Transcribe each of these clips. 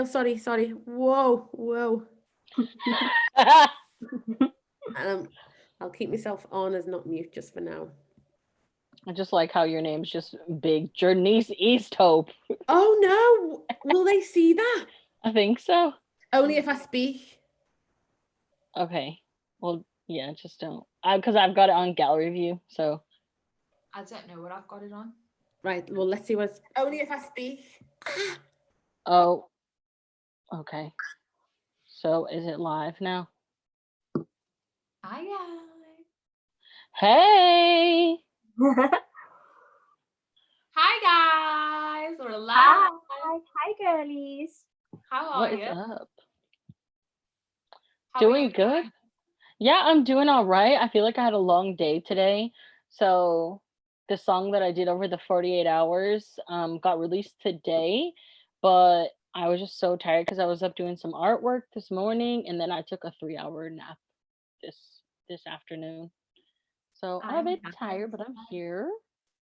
Sorry. Whoa. I'll keep myself on as not mute just for now. I just like how your name's just big. Janice Easthope. Oh no! Will they see that? I think so. Only if I speak. Okay. Well, yeah, just don't. Because I've got it on gallery view, so. I don't know what I've got it on. Right, well, let's see what's... Only if I speak. Oh. Okay. So, is it live now? Hi, guys. Hey! Hi, guys. We're live. Hi, girlies. How are What is you? up? How are Doing you good. doing? Yeah, I'm doing all right. I feel like I had a long day today. So the song that I did over the 48 hours got released today, but I was just so tired because I was up doing some artwork this morning, and then I took a 3-hour nap this afternoon. So I'm a bit tired, but I'm here.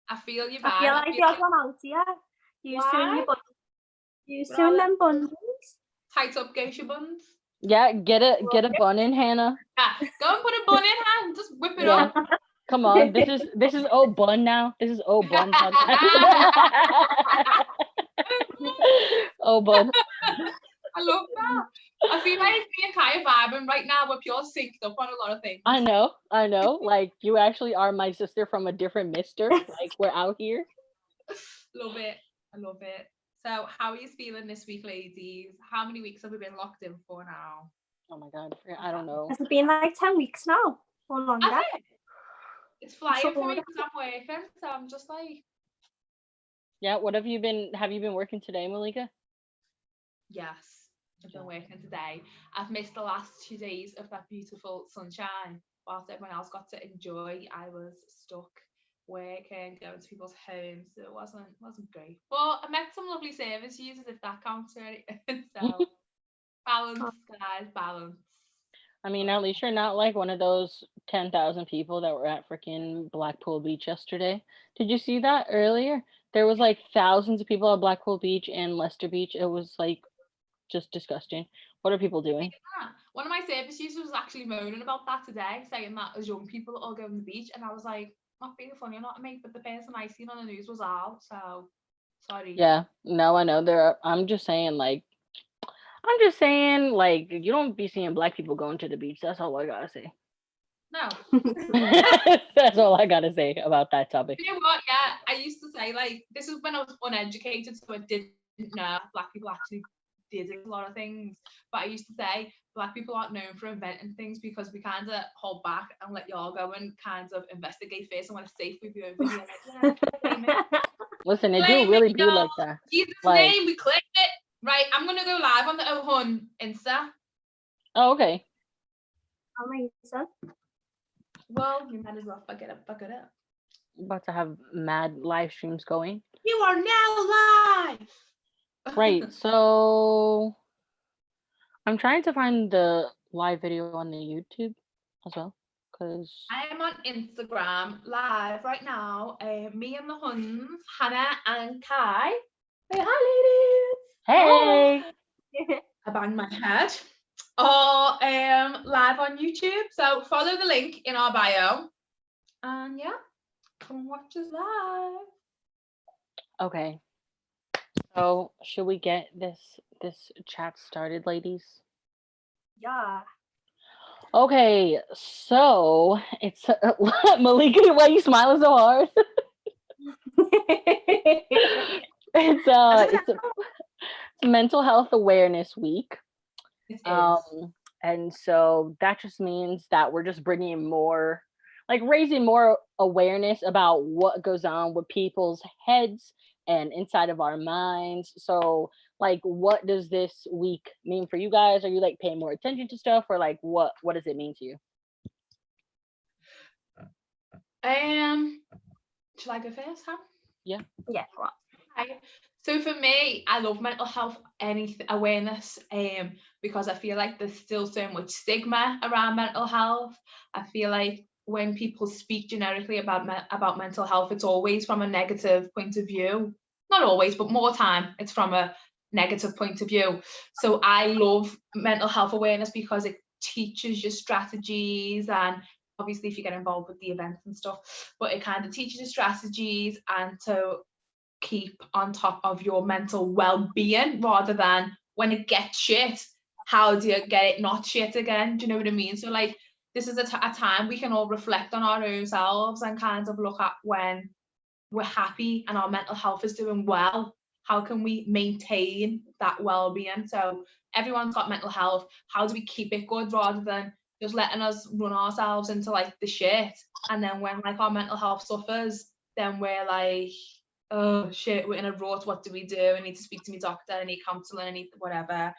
I feel you, I feel vibe. like the odd one out here. You Why? soon them bundles. Tight up geisha buns. Yeah, get a bun in, Hannah. Yeah, go and put a bun in, hand. Just whip it Yeah. up. Come on, this is oh bun now. This is oh bun podcast. Oh bun. I love that. I feel like me and Kai are vibing right now. We're pure synced up on a lot of things. I know. Like you actually are my sister from a different mister. Like we're out here. Love it. I love it. So how are you feeling this week, ladies? How many weeks have we been locked in for now? Oh my god, I don't know. Has it been like 10 weeks now? Or longer? It's flying for me because I'm working, so I'm just like... Yeah, what have you been working today, Malika? Yes, I've been working today. I've missed the last 2 days of that beautiful sunshine. Whilst everyone else got to enjoy, I was stuck working, going to people's homes. So it wasn't great. But I met some lovely service users, if that counts for anything. So balance, guys, balance. I mean, at least you're not like one of those 10,000 people that were at freaking Blackpool Beach yesterday. Did you see that earlier? There was like thousands of people at Blackpool Beach and Leicester Beach. It was like just disgusting. What are people doing? One of my service users was actually moaning about that today, saying that as young people all go on the beach, and I was like, not being funny or not, mate, but the person I seen on the news was out, so sorry. Yeah, no, I know I'm just saying like you don't be seeing black people going to the beach. That's all I gotta say. No. That's all I gotta say about that topic. You know what? Yeah, I used to say, like, this is when I was uneducated, so I didn't know black people actually did a lot of things. But I used to say black people aren't known for inventing things because we kind of hold back and let y'all go and kind of investigate first and when it's safe with your video. Like, yeah, listen, it do really be like that. Jesus' name, we clicked it. Right, I'm gonna go live on the HUN Insta. Oh, okay. Amazing. Well, you might as well fuck it up. About to have mad live streams going. You are now live. Right, so I'm trying to find the live video on the YouTube as well, because I am on Instagram live right now. Me and the Huns, Hannah and Kai. Say hi, ladies. hey. I banged my head. Or live on YouTube. So follow the link in our bio. And yeah, come watch us live. Okay. So should we get this chat started, ladies? Yeah. Okay, so it's Malika, why are you smiling so hard? It's Mental Health Awareness Week. It is. And so that just means that we're just bringing more, like raising more awareness about what goes on with people's heads and inside of our minds. So like, what does this week mean for you guys? Are you like paying more attention to stuff, or like what does it mean to you? Should I go first, huh? Yeah. Yeah. Well. Okay. So for me, I love mental health awareness because I feel like there's still so much stigma around mental health. I feel like when people speak generically about mental health, it's always from a negative point of view. Not always, but more time it's from a negative point of view. So I love mental health awareness because it teaches you strategies, and obviously if you get involved with the events and stuff, but it kind of teaches you strategies and to keep on top of your mental well-being, rather than when it gets shit, how do you get it not shit again? Do you know what I mean? So like, this is a time we can all reflect on our own selves and kind of look at when we're happy and our mental health is doing well, how can we maintain that well-being? So everyone's got mental health, how do we keep it good, rather than just letting us run ourselves into like the shit, and then when like our mental health suffers, then we're like, oh shit, we're in a rut, what do we do? I need to speak to my doctor, I need counselling, I need whatever.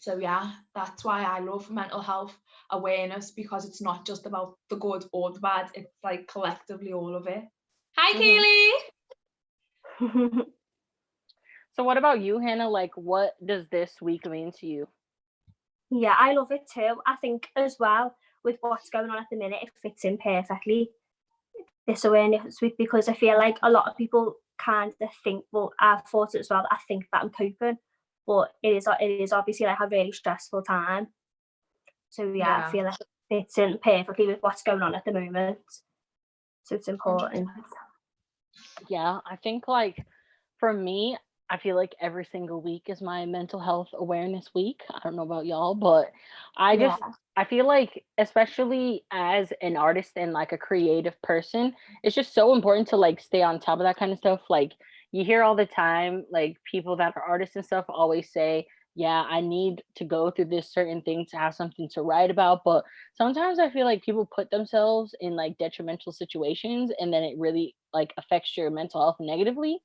So yeah, that's why I love mental health awareness, because it's not just about the good or the bad, it's like collectively all of it. Hi, Kaylee. So what about you, Hannah? Like, what does this week mean to you? Yeah, I love it too. I think as well, with what's going on at the minute, it fits in perfectly, this awareness week, because I feel like a lot of people kind of think, well, I've thought it as well, I think that I'm coping, but it is obviously like a really stressful time. So yeah, I feel like it fits in perfectly with what's going on at the moment. So it's important. Yeah, I think like for me, I feel like every single week is my mental health awareness week. I don't know about y'all, but I feel like, especially as an artist and like a creative person, it's just so important to like stay on top of that kind of stuff. Like, you hear all the time, like people that are artists and stuff always say, yeah, I need to go through this certain thing to have something to write about. But sometimes I feel like people put themselves in like detrimental situations, and then it really like affects your mental health negatively.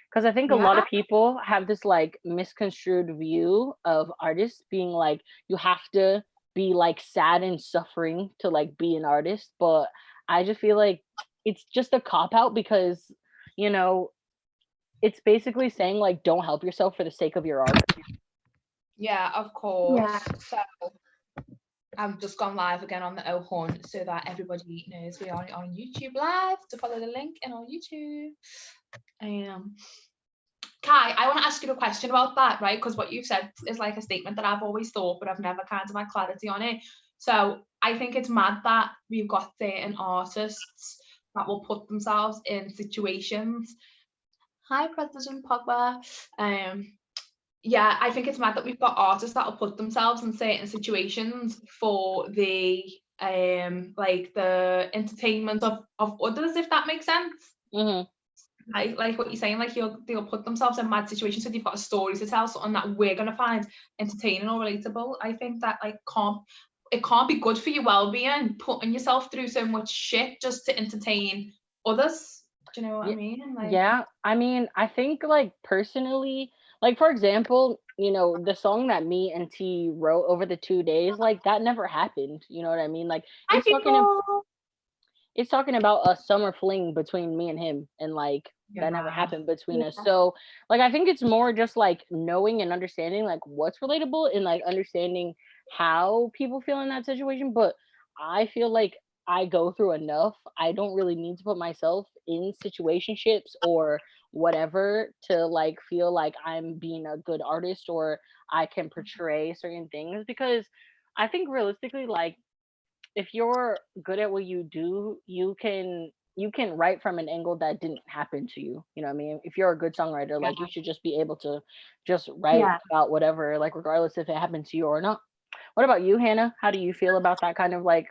Because I think a lot of people have this like misconstrued view of artists being like, you have to be like sad and suffering to like be an artist. But I just feel like it's just a cop out, because, you know, it's basically saying like, don't help yourself for the sake of your art. Yeah, of course. Yeah. So I've just gone live again on the HUN so that everybody knows we are on YouTube live, to follow the link in our YouTube. Kai, I want to ask you a question about that, right? Because what you've said is like a statement that I've always thought, but I've never kind of had clarity on it. So I think it's mad that we've got certain artists that will put themselves in situations. Hi, President Pogba. Yeah, I think it's mad that we've got artists that will put themselves in certain situations for the like the entertainment of others, if that makes sense. Mm-hmm. Like what you're saying, like they'll put themselves in mad situations, so they've got a story to tell, something that we're gonna find entertaining or relatable. I think that like it can't be good for your well-being, putting yourself through so much shit just to entertain others. Do you know what I mean? Like, yeah, I mean, I think like personally, like for example, you know, the song that me and T wrote over the 2 days, like that never happened. You know what I mean? Like it's talking about a summer fling between me and him, and like that never happened between us. So like I think it's more just like knowing and understanding like what's relatable, and like understanding how people feel in that situation. But I feel like I go through enough. I don't really need to put myself in situationships or whatever to like feel like I'm being a good artist or I can portray certain things, because I think realistically, like if you're good at what you do, you can write from an angle that didn't happen to you. You know what I mean? If you're a good songwriter, like you should just be able to just write about whatever, like regardless if it happened to you or not. What about you, Hannah? How do you feel about that kind of like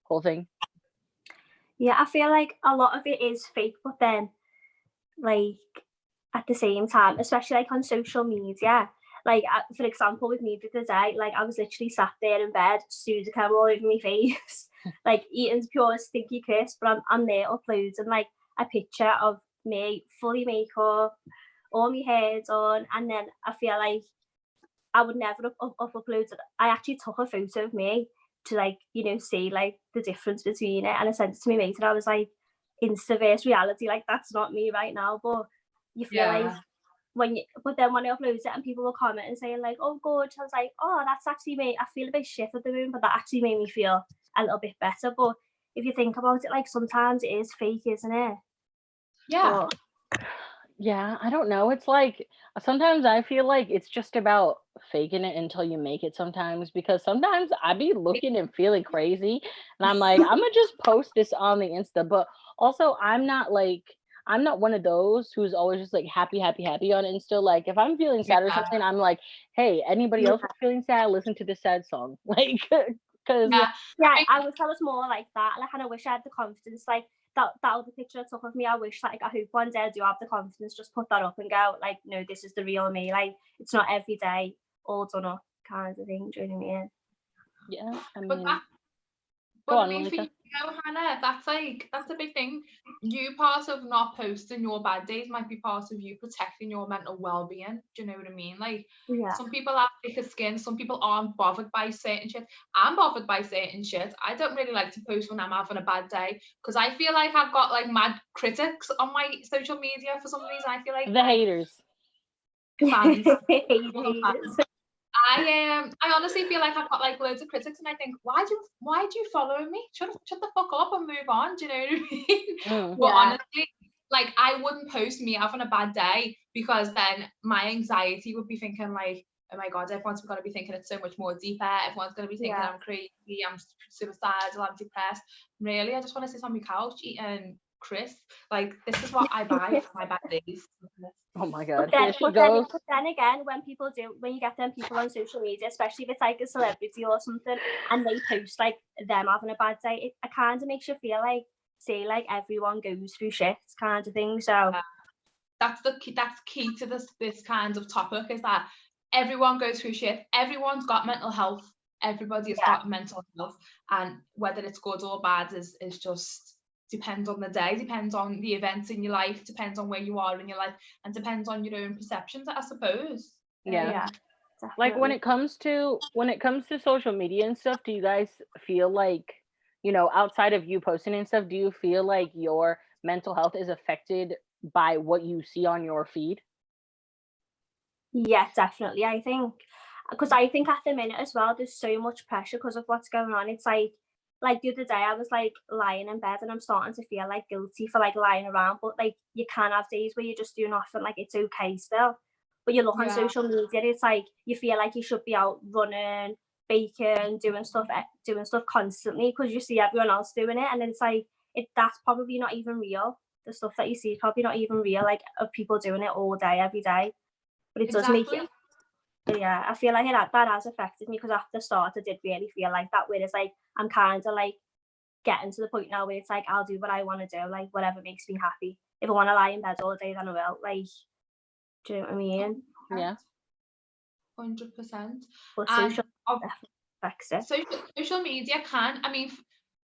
whole thing? Yeah, I feel like a lot of it is fake, but then like at the same time, especially like on social media, like for example with me the other day, like I was literally sat there in bed, Susan came all over my face, like eating pure stinky crisp, but I'm there uploading like a picture of me fully makeup, all my hair's on, and then I feel like I would never have uploaded. I actually took a photo of me to like, you know, see like the difference between it, and I sent it to my mate, and I was like, Instaverse reality, like that's not me right now. But you feel like but then when I upload it and people will comment and saying like, oh good, I was like, oh, that's actually me. I feel a bit shit at the moment, but that actually made me feel a little bit better. But if you think about it, like sometimes it is fake, isn't it? Yeah. Yeah, I don't know. It's like sometimes I feel like it's just about faking it until you make it sometimes because sometimes I be looking and feeling crazy and I'm like, I'm gonna just post this on the Insta. But also I'm not one of those who's always just like happy, happy, happy on Insta. Like if I'm feeling sad or Yeah. something, I'm like, hey, anybody Yeah. else feeling sad, listen to this sad song. Like because Yeah, Yeah. yeah. I wish I was more like that. Like, and I wish I had the confidence. Like that other picture I took of me. I wish, like, I hope one day I do have the confidence. Just put that up and go, like, no, this is the real me. Like, it's not every day all done up kind of thing. Do you know what I mean? yeah, I But mean, that, go but I on, mean, for Malika. you, Hannah, that's a big thing. You part of not posting your bad days might be part of you protecting your mental well-being. Do you know what I mean? Like, Yeah. some people have thicker skin, some people aren't bothered by certain shit. I'm bothered by certain shit. I don't really like to post when I'm having a bad day because I feel like I've got like mad critics on my social media for some reason. I feel like The haters. fans. Haters. I honestly feel like I've got like loads of critics, and I think, why do you follow me? Shut the fuck up and move on. Do you know what I mean? Mm. But Yeah. honestly, like, I wouldn't post me having a bad day because then my anxiety would be thinking like, oh my god, everyone's going to be thinking it's so much more deeper. Everyone's going to be thinking Yeah. I'm crazy, I'm suicidal, I'm depressed. Really, I just want to sit on my couch eating crisps. Like, this is what I buy for my bad days. Oh my But god, then, here she goes. again, when you get them people on social media, especially if it's like a celebrity or something, and they post like them having a bad day, it kind of makes you feel like, say, like everyone goes through shit kind of thing. So That's key to this kind of topic, is that everyone goes through shit. Everyone's got mental health. Everybody has got mental health, and whether it's good or bad is just depends on the day, depends on the events in your life, depends on where you are in your life, and depends on your own perceptions, I suppose. Yeah. definitely. Like when it comes to social media and stuff, do you guys feel like, outside of you posting and stuff, do you feel like your mental health is affected by what you see on your feed? Yeah, definitely. I think because I think at the minute as well, there's so much pressure because of what's going on. It's like the other day I was like lying in bed and I'm starting to feel like guilty for like lying around. But like you can have days where you just do nothing, like it's okay still. But you look on Yeah. social media, it's like you feel like you should be out running, baking, doing stuff constantly because you see everyone else doing it, and it's like that's probably not even real. The stuff that you see is probably not even real, like of people doing it all day, every day. But it does make Exactly. it. Yeah, I feel like that has affected me because at the start I did really feel like that. Whereas like I'm kind of like getting to the point now where it's like I'll do what I want to do, like whatever makes me happy. If I want to lie in bed all day, then I will. Like, do you know what I mean? Yeah. 100%. But And social definitely affects it. social media can, I mean,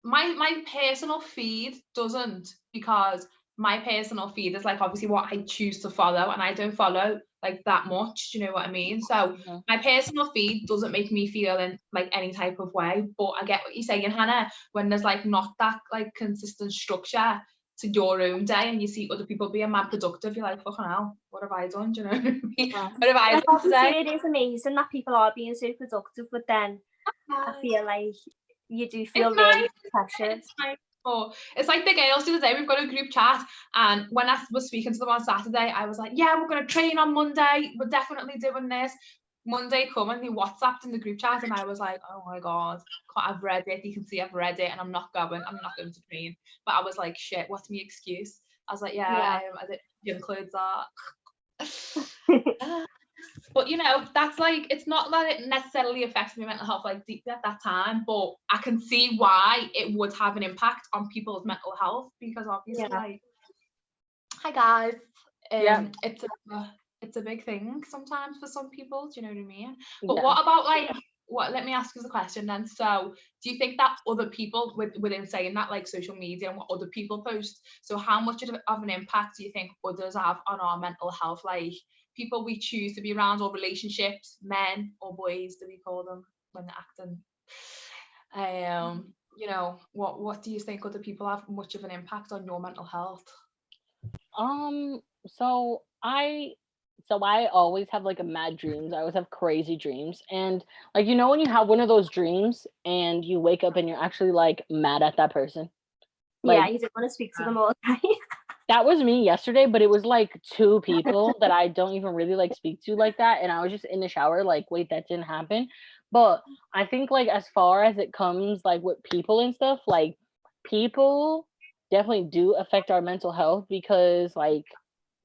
my personal feed doesn't, because my personal feed is like obviously what I choose to follow, and I don't follow like that much. Do you know what I mean? So my personal feed doesn't make me feel in like any type of way. But I get what you're saying, Hannah, when there's like not that like consistent structure to your own day, and you see other people being mad productive, you're like, fucking hell, what have I done? Do you know what I mean? Yeah. What have I Like done obviously today? it is amazing that people are being so productive, but then I feel like you do feel It's really nice. pressured. It's nice. Oh, it's like the girls the other day. We've got a group chat, and when I was speaking to them on Saturday, I was like, "Yeah, we're going to train on Monday. We're definitely doing this." Monday come, and they WhatsApped in the group chat, and I was like, "Oh my god, I've read it. You can see I've read it, and I'm not going. I'm not going to train." But I was like, "Shit, what's my excuse?" I was like, "Yeah, I did gym clothes are." But that's like, it's not that it necessarily affects my mental health like deeply at that time, but I can see why it would have an impact on people's mental health, because obviously like, hi guys, it's a big thing sometimes for some people. Do you know what I mean? But what about like, let me ask you the question then. So do you think that other people, within saying that, like social media and what other people post, so how much of an impact do you think others have on our mental health, like people we choose to be around, or relationships, men or boys do we call them when they're acting? What do you think other people have much of an impact on your mental health? So I always have like a mad dreams. I always have crazy dreams. And like when you have one of those dreams and you wake up and you're actually like mad at that person. Yeah, Like you don't want to speak to them all the time. that was me yesterday, but it was like 2 people that I don't even really like speak to like that. And I was just in the shower, like, wait, that didn't happen. But I think like as far as it comes, like with people and stuff, like people definitely do affect our mental health because like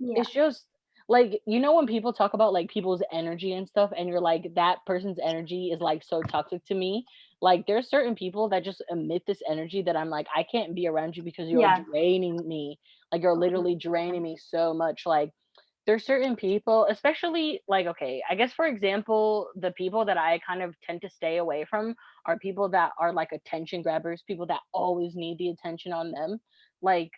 Yeah. it's just like when people talk about like people's energy and stuff and you're like that person's energy is like so toxic to me, like there's certain people that just emit this energy that I'm like I can't be around you because you're Yeah. draining me, like you're literally draining me so much. Like there's certain people, especially like, okay, I guess for example, the people that I kind of tend to stay away from are people that are like attention grabbers, people that always need the attention on them. Like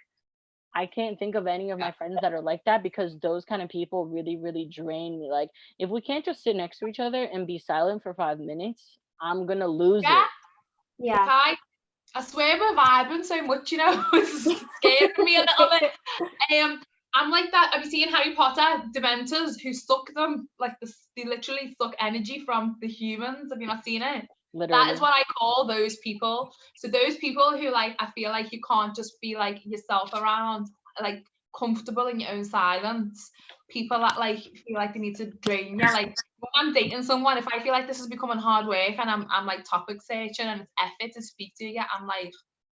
I can't think of any of my friends that are like that because those kind of people really, really drain me. Like, if we can't just sit next to each other and be silent for 5 minutes, I'm gonna lose Yeah. it. Yeah. I swear we're vibing so much, it's scaring me a little bit. I'm like that. Have you seen Harry Potter? Dementors who suck them, like they literally suck energy from the humans. Have you not seen it? Literally. That is what I call those people. So those people who like, I feel like you can't just be like yourself around, like comfortable in your own silence. People that like feel like they need to drain you. Like when I'm dating someone, if I feel like this is becoming hard work and I'm like topic searching and it's effort to speak to you, I'm like,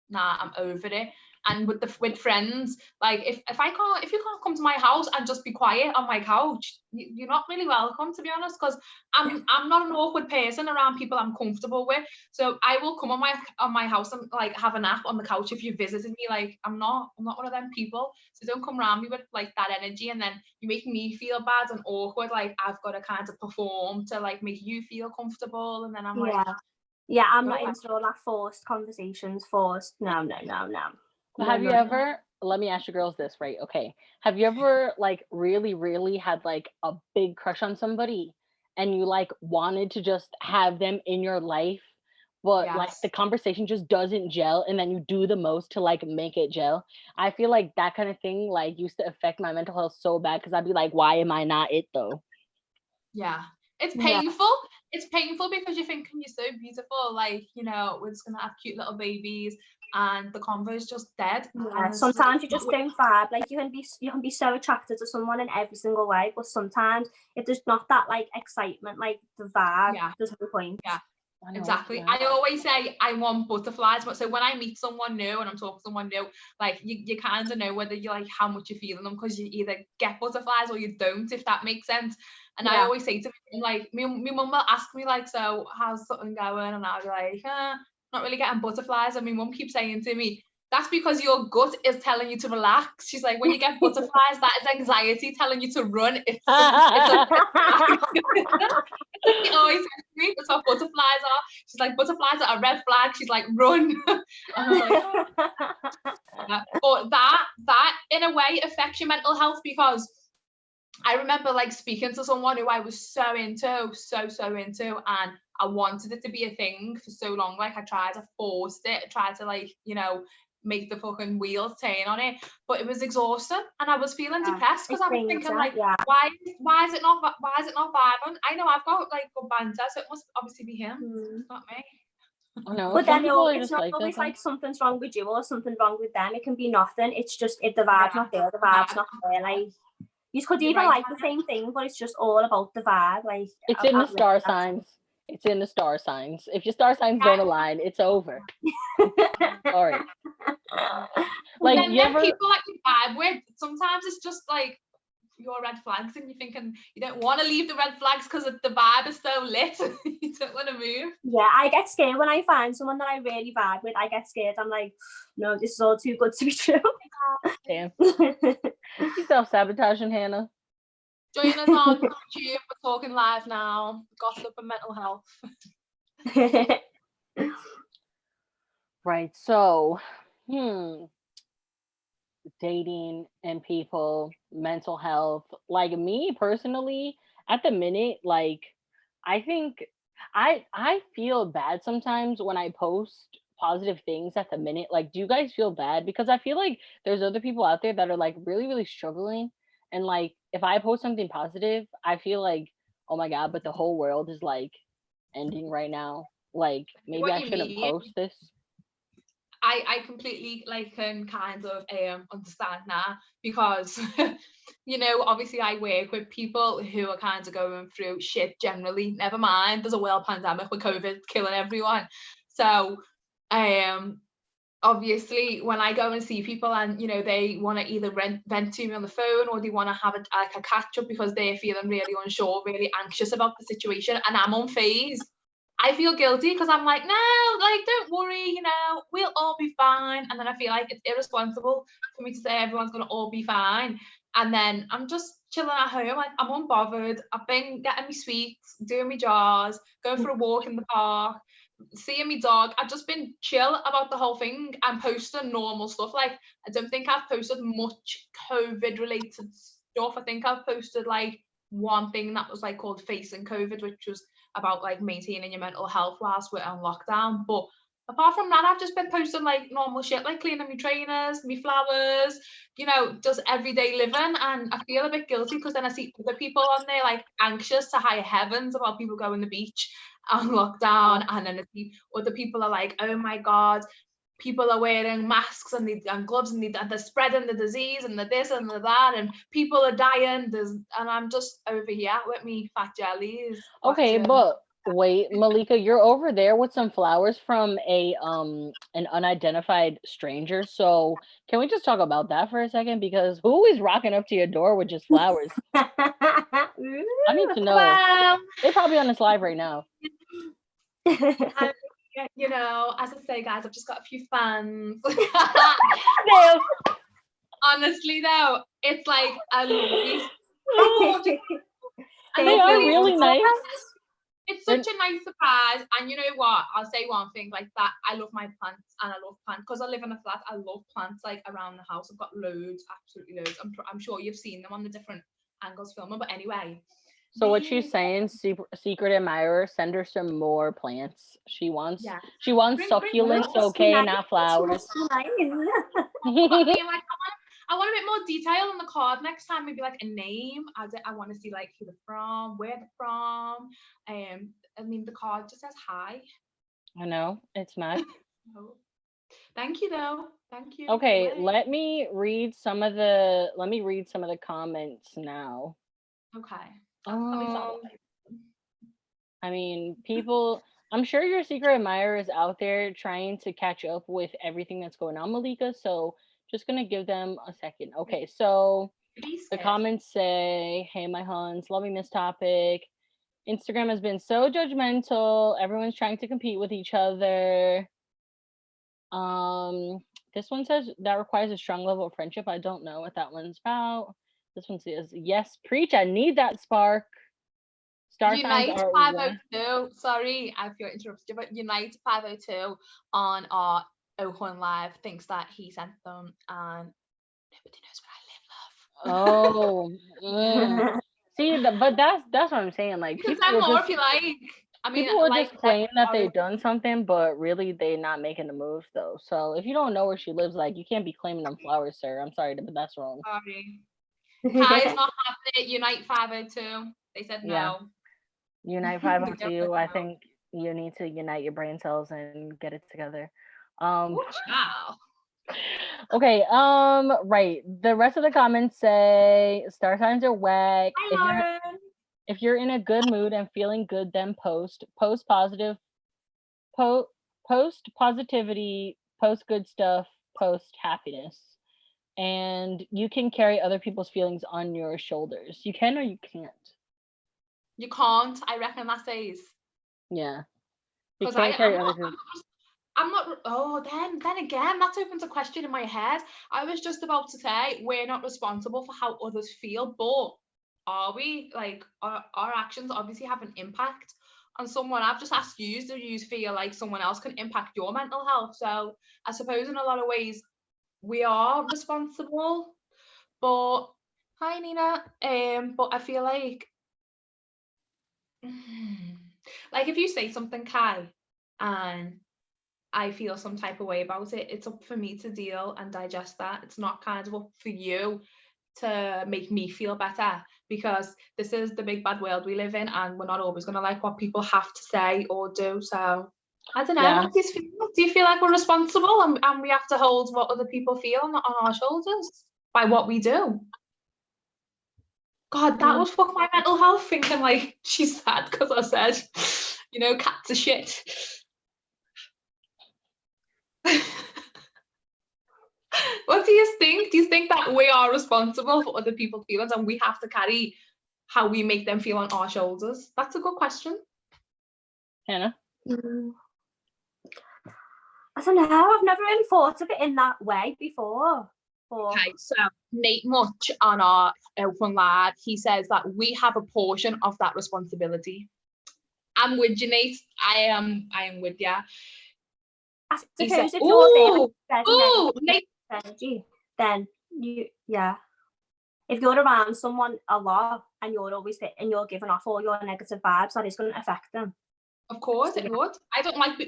nah, I'm over it. And with friends, like if you can't come to my house and just be quiet on my couch, you're not really welcome, to be honest, because I'm not an awkward person around people I'm comfortable with. So I will come on my house and like have a nap on the couch if you visited me. Like I'm not one of them people. So don't come around me with like that energy and then you make me feel bad and awkward. Like I've got to kind of perform to like make you feel comfortable, and then I'm like, yeah, I'm not "Oh, into all that forced conversations. Forced. No. Have you ever, let me ask you girls this, right? Okay. Have you ever like really, really had like a big crush on somebody and you like wanted to just have them in your life, but like yes." the conversation just doesn't gel and then you do the most to like make it gel? I feel like that kind of thing like used to affect my mental health so bad because I'd be like, why am I not it though? Yeah, it's Yeah. painful. It's painful because you're thinking you're so beautiful, like we're just gonna have cute little babies, and the convo is just dead. Yeah, And it's just like, sometimes you just don't vibe. Like you can be so attracted to someone in every single way, but sometimes if there's not that like excitement, like the vibe, Yeah. there's no point. Yeah. I know, Exactly. yeah. I always say I want butterflies, but so when I meet someone new and I'm talking to someone new, like you kind of know whether you like how much you're feeling them because you either get butterflies or you don't, if that makes sense. And I Yeah. always say to them, like, my mum will ask me like, so how's something going? And I'll be like, not really getting butterflies. And my mum keeps saying to me, that's because your gut is telling you to relax. She's like, when you get butterflies, that is anxiety telling you to run. It's a she always says to me, that's what butterflies are. She's like, butterflies are a red flag. She's like, run. And I was like, yeah. But that in a way affects your mental health, because I remember like speaking to someone who I was so into, and I wanted it to be a thing for so long. Like I tried to force it, I tried to like, make the fucking wheels turn on it, but it was exhausting and I was feeling depressed because I was thinking like, why is it not vibing? I know I've got like good banter, so it must obviously be him, not me. Oh, no, But some then people are it's just not like that, always though. like something's wrong with you or something wrong with them. It can be nothing. It's just if the vibe's not there, the vibe's not there. Like you could You're even right. like the same thing, but it's just all about the vibe. Like It's in the star signs. It's in the star signs. If your star signs don't align, it's over. Sorry. Like then you ever people that you vibe with, sometimes it's just like your red flags and you're thinking you don't want to leave the red flags because the vibe is so lit. You don't want to move. Yeah, I get scared when I find someone that I really vibe with. I get scared. I'm like, no, this is all too good to be true. damn. You self-sabotaging, Hannah. Join us on YouTube. We're talking live now. Gossip and mental health. Right. So, dating and people, mental health. Like me personally, at the minute, like I think I feel bad sometimes when I post positive things at the minute. Like, do you guys feel bad? Because I feel like there's other people out there that are like really, really struggling. And like if I post something positive, I feel like, oh my God, but the whole world is like ending right now. Like maybe I shouldn't post this. I completely like can kind of understand that, because you know, obviously I work with people who are kind of going through shit generally. Never mind, there's a world pandemic with COVID killing everyone. So obviously when I go and see people and, you know, they want to either vent to me on the phone, or they want to have like a catch up because they're feeling really unsure, really anxious about the situation, and I'm unfazed, I feel guilty because I'm like, no, like, don't worry, you know, we'll all be fine. And then I feel like it's irresponsible for me to say everyone's going to all be fine. And then I'm just chilling at home, like, I'm unbothered. I've been getting me sweets, doing me jars, going for a walk in the park, seeing me dog. I've just been chill about the whole thing and posting normal stuff. Like, I don't think I've posted much COVID related stuff. I think I've posted like one thing that was like called Facing COVID, which was about like maintaining your mental health whilst we're on lockdown. But apart from that, I've just been posting like normal shit, like cleaning my trainers, my flowers, you know, just everyday living. And I feel a bit guilty because then I see other people on there like anxious to high heavens about people going to the beach on lockdown, and then I see other people are like, oh my god, people are wearing masks and gloves, and they're spreading the disease and the this and the that, and people are dying. And I'm just over here with me fat jellies. Okay, but wait, Malika, you're over there with some flowers from an unidentified stranger. So can we just talk about that for a second? Because who is rocking up to your door with just flowers? I need to know. Well, They're probably on this live right now. you know, as I say, guys, I've just got a few fans. Honestly, though, it's like a lovely. They are really nice. It's such a nice surprise. And you know what? I'll say one thing like that. I love my plants, and I love plants because I live in a flat. I love plants like around the house. I've got loads, absolutely loads. I'm sure you've seen them on the different angles filming. But anyway. So what she's saying, secret admirer, send her some more plants. She wants succulents, okay, not flowers. I mean, like, I want a bit more detail on the card next time. Maybe like a name. I want to see like who they're from, where they're from. I mean, the card just says hi. I know, it's mad. Oh. Thank you, though. Thank you. Okay, let me read some of the comments now. Okay. I mean, people, I'm sure your secret admirer is out there trying to catch up with everything that's going on, Malika. So just gonna give them a second. Okay, so the comments say, hey, my Huns, loving this topic. Instagram has been so judgmental. Everyone's trying to compete with each other. This one says that requires a strong level of friendship. I don't know what that one's about. This one says, yes, preach. I need that spark. Star Unite 502. Sorry, I feel interrupted you, but Unite 502 on our HUN live thinks that he sent them, and nobody knows where I live, love. See, but that's what I'm saying. Like, you can send more if you like. I mean, people will just claim that they've done something, but really they're not making the move though. So if you don't know where she lives, like, you can't be claiming them flowers, sir. I'm sorry, but that's wrong. Sorry. Kai is not having it. Unite 502. They said no. Yeah. Unite 502. I think you need to unite your brain cells and get it together. Okay, right. The rest of the comments say star signs are whack. If you're in a good mood and feeling good, then post positive, post positivity, post good stuff, post happiness. And you can carry other people's feelings on your shoulders. You can or you can't. You can't. I reckon that says. Yeah. You can't carry other people's. I'm not. Oh, then again, that opens a question in my head. I was just about to say we're not responsible for how others feel, but are we? Like, our actions obviously have an impact on someone. I've just asked you, do you feel like someone else can impact your mental health? So I suppose in a lot of ways we are responsible. But hi, Nina. But I feel like if you say something, Kai, and I feel some type of way about it, it's up for me to deal and digest that. It's not kind of up for you to make me feel better, because this is the big bad world we live in, and we're not always going to like what people have to say or do. So I don't know. Yeah. What do you feel? Do you feel like we're responsible and we have to hold what other people feel on our shoulders by what we do? God, that would fuck my mental health, thinking like she's sad because I said, cats are shit. What do you think? Do you think that we are responsible for other people's feelings and we have to carry how we make them feel on our shoulders? That's a good question. Hannah? I don't know. I've never really thought of it in that way before. Okay, so Nate Much on our Open Lad, he says that we have a portion of that responsibility. I'm with you, Nate. I am with you. I suppose if you're there, Nate. Energy, then if you're around someone a lot and you're always and you're giving off all your negative vibes, that is going to affect them. Of course it would.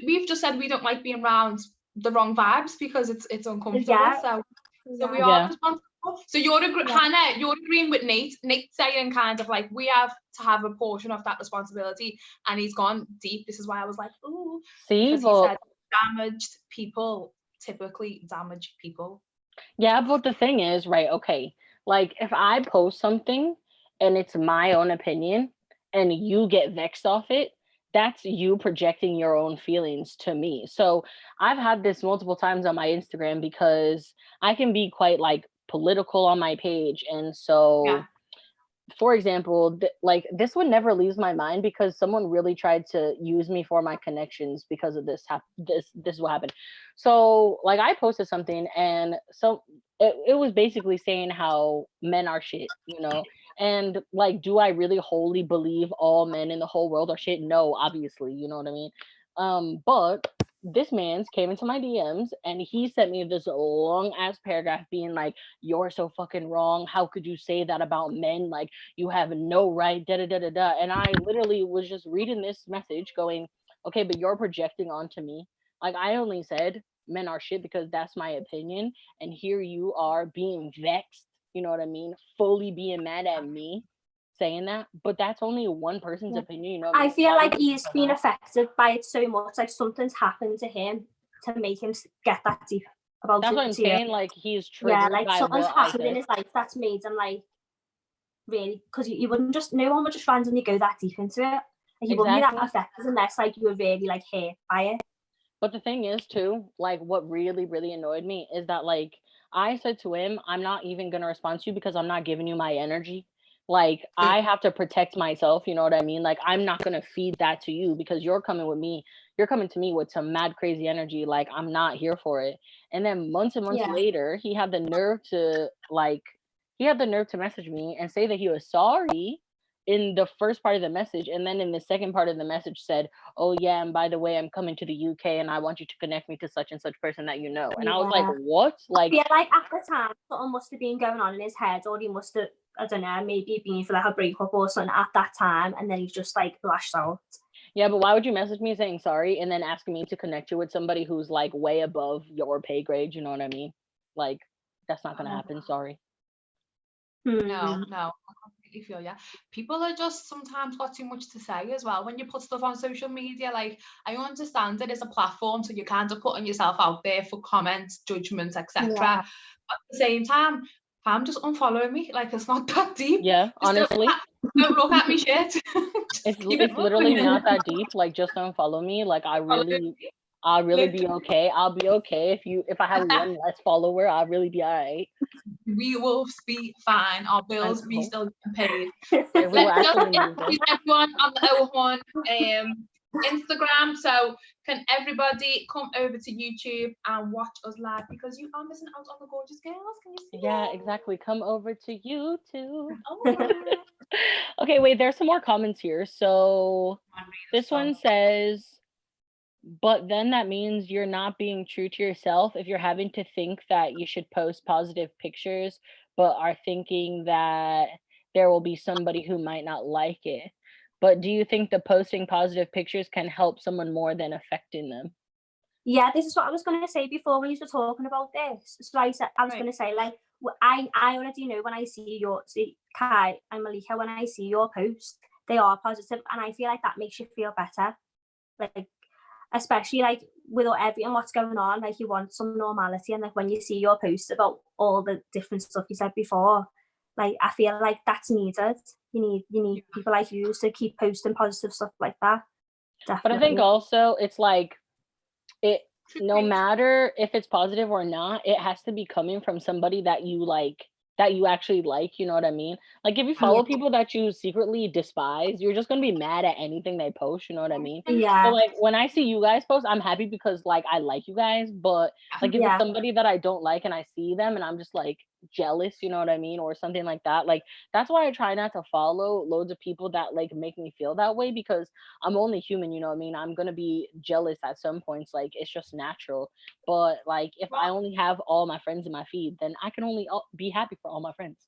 We've just said we don't like being around the wrong vibes because it's uncomfortable. So we are responsible. So Hannah, you're agreeing with Nate. Nate's saying kind of like we have to have a portion of that responsibility, and he's gone deep. This is why I was like, ooh. See, because he said damaged people typically damage people. Yeah, but the thing is, right, okay, like if I post something and it's my own opinion and you get vexed off it, that's you projecting your own feelings to me. So I've had this multiple times on my Instagram because I can be quite like political on my page. And so for example, this would never leaves my mind because someone really tried to use me for my connections because of this is what happened. So like I posted something and so it was basically saying how men are shit, and like, do I really wholly believe all men in the whole world are shit? No, obviously, you know what I mean? But this man's came into my DMs and he sent me this long ass paragraph being like, you're so fucking wrong. How could you say that about men? Like, you have no right, da da da da da. And I literally was just reading this message going, okay, but you're projecting onto me. Like, I only said men are shit because that's my opinion. And here you are being vexed, you know what I mean? Fully being mad at me saying that, but that's only one person's opinion, I feel like he's been affected by it so much, like something's happened to him to make him get that deep about that's it. What I'm saying, like he's triggered like by something's what I happened in his life that's made him like really, because you wouldn't just, no one would just randomly go that deep into it. Like, you wouldn't be that affected unless like you were really like hurt by it. But the thing is too, like what really, really annoyed me is that like I said to him, I'm not even gonna respond to you because I'm not giving you my energy. Like I have to protect myself, you know what I mean? Like I'm not gonna feed that to you because you're coming to me with some mad crazy energy. Like I'm not here for it. And then months and months later, he had the nerve to message me and say that he was sorry in the first part of the message, and then in the second part of the message said, oh yeah, and by the way, I'm coming to the UK and I want you to connect me to such and such person that you know. And I was like, what? Like, yeah, like at the time something must have been going on in his head, or he must have, I don't know, maybe been for like a breakup or something at that time, and then he's just like lashed out. Yeah, but why would you message me saying sorry and then asking me to connect you with somebody who's like way above your pay grade? You know what I mean? Like, that's not gonna happen. Sorry. No, I completely feel you. People are just sometimes got too much to say as well. When you put stuff on social media, like I understand it is a platform, so you're kind of putting yourself out there for comments, judgments, etc. At the same time, I'm just unfollowing me. Like it's not that deep. Yeah, honestly. Don't look at me shit. It's literally not that deep. Like just unfollow me. Like I'll really be okay. I'll be okay if I have one less follower. I'll really be all right. We will be fine. Our bills be still getting paid. Let's everyone on the HUN Instagram. So can everybody come over to YouTube and watch us live because you are missing out on the gorgeous girls. Can you see? Yeah, exactly. Come over to YouTube. Oh, yeah. Okay, wait. There's some more comments here. So this one says, but then that means you're not being true to yourself if you're having to think that you should post positive pictures, but are thinking that there will be somebody who might not like it. But do you think the posting positive pictures can help someone more than affecting them? Yeah, this is what I was going to say before when you were talking about this. So I was going to say, like, I already know when I see Kai and Malika, when I see your posts, they are positive, and I feel like that makes you feel better. Like, especially like with everything what's going on, like you want some normality, and like when you see your post about all the different stuff you said before, like I feel like that's needed. You need people like you to keep posting positive stuff like that. Definitely. But I think also it's like it, no matter if it's positive or not, it has to be coming from somebody that you like, that you actually like, you know what I mean? Like if you follow people that you secretly despise, you're just gonna be mad at anything they post, you know what I mean? Yeah. So like when I see you guys post, I'm happy because like I like you guys, but like if it's somebody that I don't like and I see them and I'm just like jealous, you know what I mean, or something like that, like that's why I try not to follow loads of people that like make me feel that way, because I'm only human, you know what I mean? I'm gonna be jealous at some points, like it's just natural. But like if I only have all my friends in my feed, then I can only be happy for all my friends.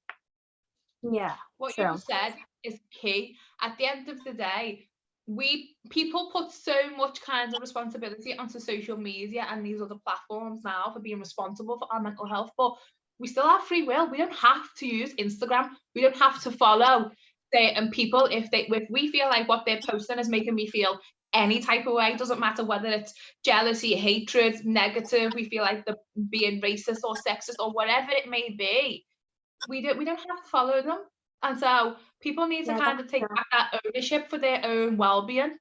Yeah. What you said is key. At the end of the day, people put so much kind of responsibility onto social media and these other platforms now for being responsible for our mental health, but we still have free will. We don't have to use Instagram. We don't have to follow certain people if we feel like what they're posting is making me feel any type of way. It doesn't matter whether it's jealousy, hatred, negative, we feel like they're being racist or sexist or whatever it may be. We don't have to follow them. And so people need to kind of take back that ownership for their own well-being.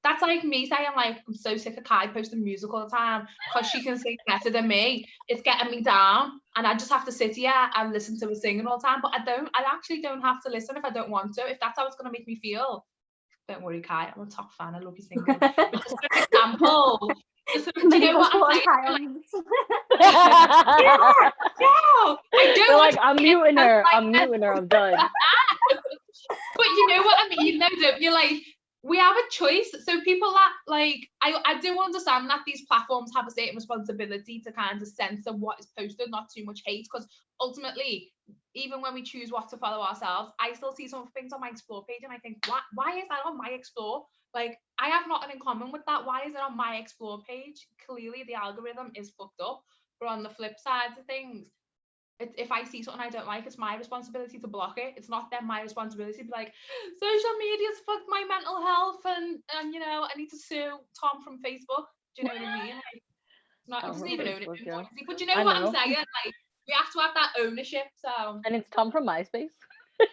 That's like me saying, like, I'm so sick of Kai posting music all the time because she can sing better than me. It's getting me down, and I just have to sit here and listen to her singing all the time. But I actually don't have to listen if I don't want to. If that's how it's going to make me feel, don't worry, Kai, I'm a top fan. I love you singing. But just for example, do you know what I'm saying? No, I don't. Like, I'm muting her. I'm muting her. I'm done. But you know what I mean, though, don't you? Like, we have a choice. So people that, like, I do understand that these platforms have a certain responsibility to kind of censor what is posted, not too much hate, because ultimately, even when we choose what to follow ourselves, I still see some things on my Explore page and I think, why is that on my Explore? Like, I have nothing in common with that. Why is it on my Explore page? Clearly, the algorithm is fucked up. But on the flip side of things, if I see something I don't like, it's my responsibility to block it. It's not then my responsibility to be like, social media's fucked my mental health, and you know, I need to sue Tom from Facebook. Do you know what I mean? Like, it's not, it doesn't even own it. But you know what I'm saying? Like, we have to have that ownership. So. And it's Tom from MySpace. MySpace?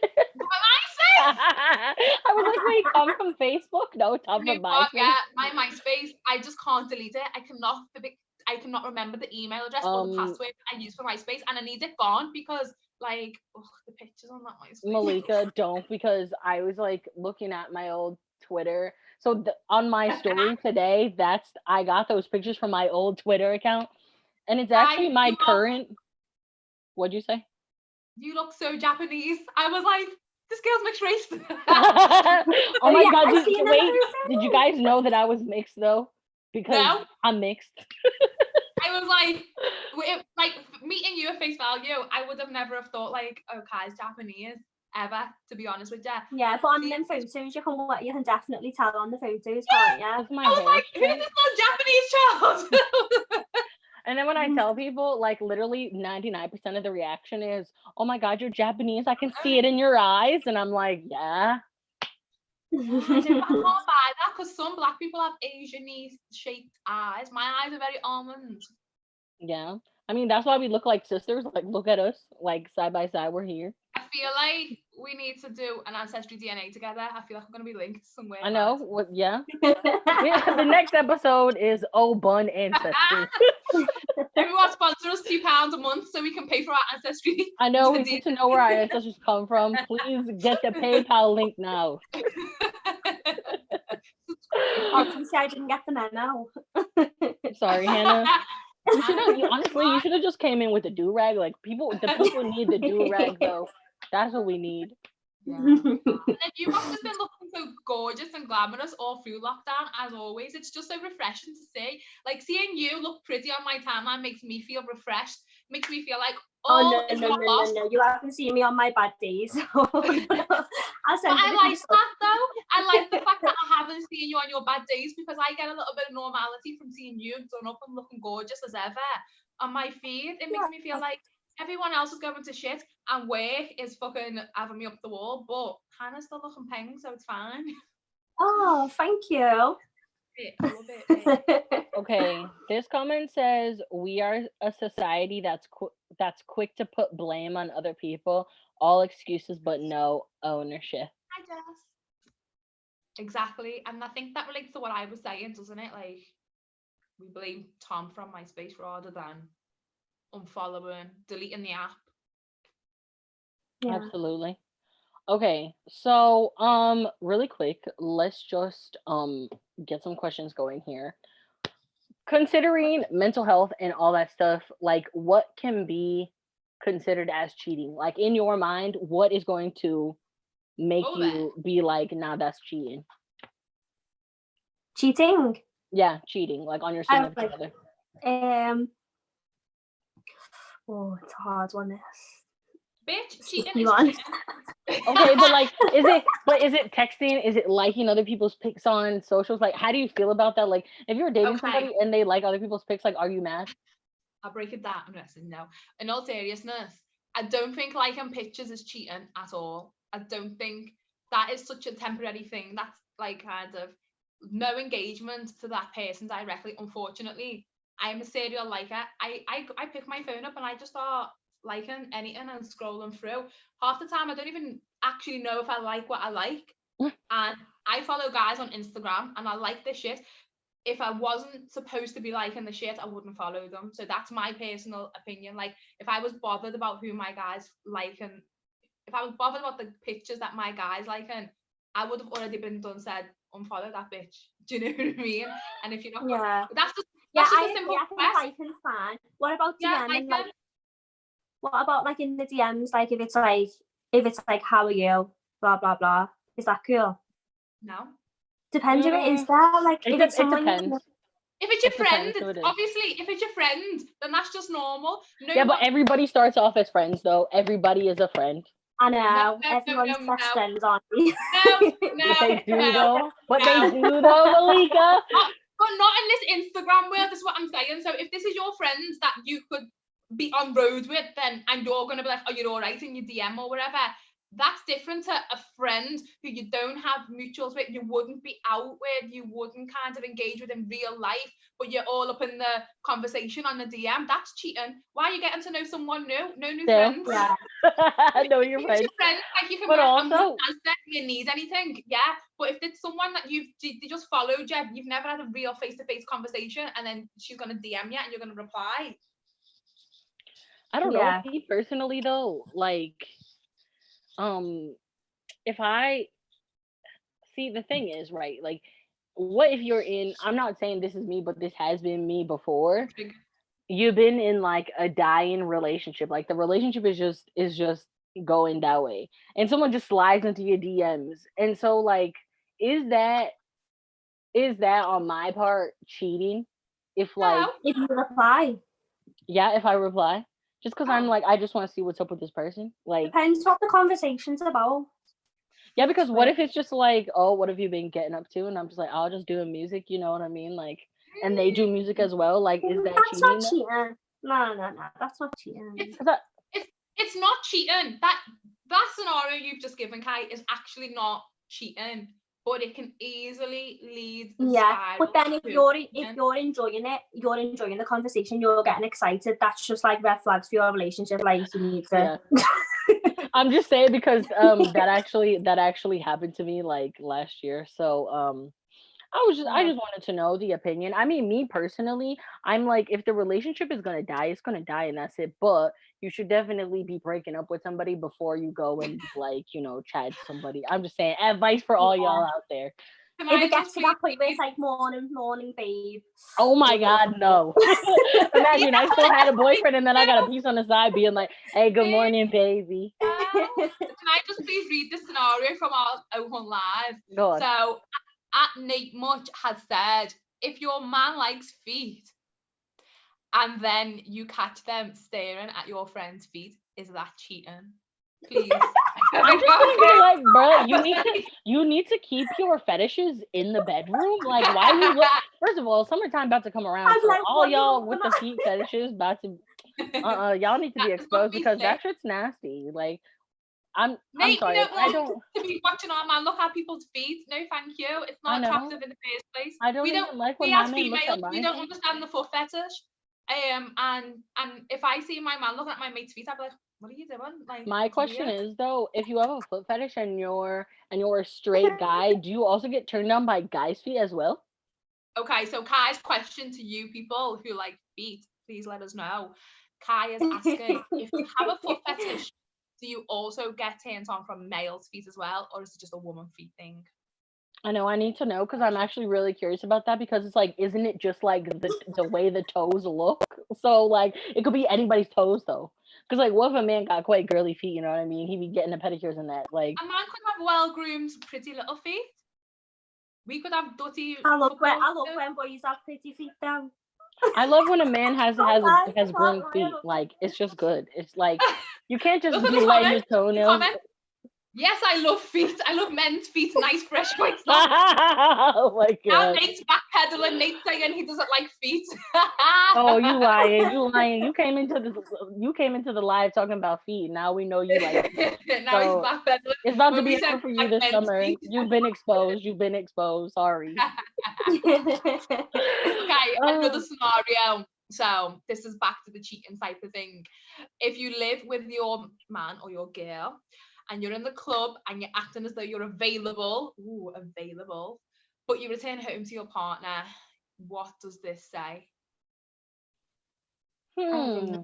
I was like, wait, Tom from Facebook? No, Tom from MySpace. Yeah, my MySpace. I just can't delete it. I cannot remember the email address or the password I use for MySpace, and I need it gone because, like, the pictures on that MySpace. Malika, don't, because I was like looking at my old Twitter. So on my story today, I got those pictures from my old Twitter account, and it's actually my current. What'd you say? You look so Japanese. I was like, this girl's mixed race. Oh my god! Did you guys know that I was mixed though? Because I'm mixed. I was like meeting you at face value, I would have never have thought like, oh, Kai's Japanese ever, to be honest with you. Yeah, but on them photos, you can definitely tell on the photos, can't you? I was like, who's this little Japanese child? And then when I tell people, like, literally 99% of the reaction is, oh my god, you're Japanese, I can see it in your eyes. And I'm like, yeah. I can't buy that because some black people have Asian-y shaped eyes. My eyes are very almond. Yeah. I mean, that's why we look like sisters. Like, look at us. Like, side by side, we're here. I feel like we need to do an ancestry DNA together. I feel like we're going to be linked somewhere. I know. Yeah. The next episode is Bun Ancestry. Everyone sponsor us £2 a month so we can pay for our ancestry. I know, we need to know where our ancestors come from. Please get the PayPal link now. Obviously, I didn't get the memo. Sorry, Hannah. Honestly, you should have just came in with a do-rag. Like, the people need the do-rag, though. That's what we need. Yeah. And you must have been looking so gorgeous and glamorous all through lockdown, as always. It's just so refreshing to see. Like, seeing you look pretty on my timeline makes me feel refreshed. Makes me feel like, no, you haven't seen me on my bad days. I like that though. I like the fact that I haven't seen you on your bad days, because I get a little bit of normality from seeing you done up and looking gorgeous as ever on my feed. It makes me feel like everyone else is going to shit and work is fucking having me up the wall, but Hannah's still looking pink, so it's fine. Oh, thank you. I love it. Okay, this comment says we are a society that's quick to put blame on other people, all excuses but no ownership. I guess. Exactly. And I think that relates to what I was saying, doesn't it? Like, we blame Tom from MySpace rather than unfollowing, deleting the app. Yeah. Absolutely. Okay, so really quick, let's just get some questions going here. Considering mental health and all that stuff, like what can be considered as cheating? Like in your mind, what is going to make Oh, you be like, nah, that's cheating? Cheating. Yeah, cheating, like on your I significant like- other. Oh, it's a hard one. This. Bitch, cheating You is on? cheating. Okay, but like, is it texting? Is it liking other people's pics on socials? Like, how do you feel about that? Like, if you're dating Okay. somebody and they like other people's pics, like, are you mad? I'll break it down. I'm guessing no. In all seriousness, I don't think liking pictures is cheating at all. I don't think that is such a temporary thing. That's like kind of no engagement to that person directly. Unfortunately, I'm a serial liker. I pick my phone up and I just start liking anything and scrolling through. Half the time I don't even actually know if I like what I like. And I follow guys on Instagram and I like this shit. If I wasn't supposed to be liking the shit, I wouldn't follow them. So that's my personal opinion. Like, if I was bothered about who my guys like, and if I was bothered about the pictures that my guys like, and I would have already been done said unfollow that bitch. Do you know what I mean? And if you're not, Yeah. that's just Yeah, a I simple agree. I think request. liking's fine. What about Yeah, DM? And like, like, what about like in the DMs? Like, if it's like, how are you? Blah blah blah. Is that cool? no. Depends who it is. There, like, if it's someone. depends. If it's your It friend, depends who it is. obviously, if it's your friend, then that's just normal. No, Yeah, but everybody starts off as friends, though. Everybody is a friend. I know no, everyone's no, best no. friends, aren't they? No, But they do, no. though. But no. they do, though, Malika. But not in this Instagram world, is what I'm saying. So if this is your friends that you could be on road with, then and you're gonna be like, oh, you're all right in your DM or whatever. That's different to a friend who you don't have mutuals with, you wouldn't be out with, you wouldn't kind of engage with in real life, but you're all up in the conversation on the DM. That's cheating. Why are you getting to know someone new? No new Yeah. friends. Yeah. I know your If it's friends. your friend, like you can But be like, also- I'm gonna answer if you need anything, yeah. But if it's someone that they just followed you, you've never had a real face-to-face conversation, and then she's gonna DM you and you're gonna reply. I don't Yeah. know. Me personally, though, like, if I see, the thing is, right, like, what if you're in, I'm not saying this is me, but this has been me before. You've been in like a dying relationship, like the relationship is just going that way, and someone just slides into your DMs, and so like, is that on my part cheating? If like, No. If you reply, yeah, if I reply, just because I'm Oh. like, I just want to see what's up with this person, like, depends what the conversation's about. yeah, because what if it's just like, oh, what have you been getting up to? And I'm just like, I'll just do music, you know what I mean? Like, and they do music as well. Like, is that That's cheating? not cheating. No, that's not cheating. It's not cheating. That scenario you've just given, Kai, is actually not cheating, but it can easily lead. Yeah, but then if to you're cheating. enjoying it, you're enjoying the conversation, you're getting excited. That's just like red flags for your relationship. Like, you need to. Yeah. I'm just saying because that actually happened to me like last year. So I just wanted to know the opinion. I mean, me personally, I'm like, if the relationship is gonna die, it's gonna die and that's it. But you should definitely be breaking up with somebody before you go and like, chat somebody. I'm just saying, advice for all y'all out there. If it gets to that point where it's like morning, babe. Oh my God, no. Imagine I still had a boyfriend and then I got a piece on the side being like, hey, good morning, baby. Can I just please read the scenario from our HUN Live? Go on. So, at Nate Much has said, if your man likes feet and then you catch them staring at your friend's feet, is that cheating? Please. I'm just gonna be like, bro, you need to keep your fetishes in the bedroom. Like, why you look? First of all, summertime about to come around, I'm so like, all what y'all you with the want? feet fetishes about to, y'all need to be That is what exposed we because say. that shit's nasty. Like, I'm Nate, sorry. we don't I want don't. to be watching our man look at people's feet. No, thank you. It's I not know. attractive in the first place. I don't We even don't. like when We my as man looks at females, my we don't feet. understand the foot fetish. And if I see my man looking at my mate's feet, I'd be like, "What are you doing?" Like, My it's question weird. is though, if you have a foot fetish and you're a straight guy, do you also get turned on by guys' feet as well? Okay, so Kai's question to you people who like feet, please let us know. Kai is asking, if you have a foot fetish, do you also get turned on from male's feet as well, or is it just a woman feet thing? I know I need to know because I'm actually really curious about that because it's like, isn't it just like the way the toes look? So like it could be anybody's toes though. Because like what if a man got quite girly feet, you know what I mean? He'd be getting the pedicures and that. Like A man could have well-groomed, pretty little feet. We could have dirty. I love football when boys have pretty feet down. I love when a man has I can't groomed lie, I feet. love Like it's just good. It's like you can't just Look at be the letting your comment. The toenails. comment. Yes, I love feet. I love men's feet. Nice, fresh white socks. Oh my Now god. Nate's backpedaling. Nate's saying he doesn't like feet. Oh, you lying. You lying. You came into the live talking about feet. Now we know you like feet. Now he's So backpedaling. it's about to When be we said over for you like this men's summer. feet. You've been exposed. You've been exposed. Sorry. Okay, another Oh. scenario. So this is back to the cheating type of thing. If you live with your man or your girl and you're in the club and you're acting as though you're available, but you return home to your partner, what does this say? Hmm.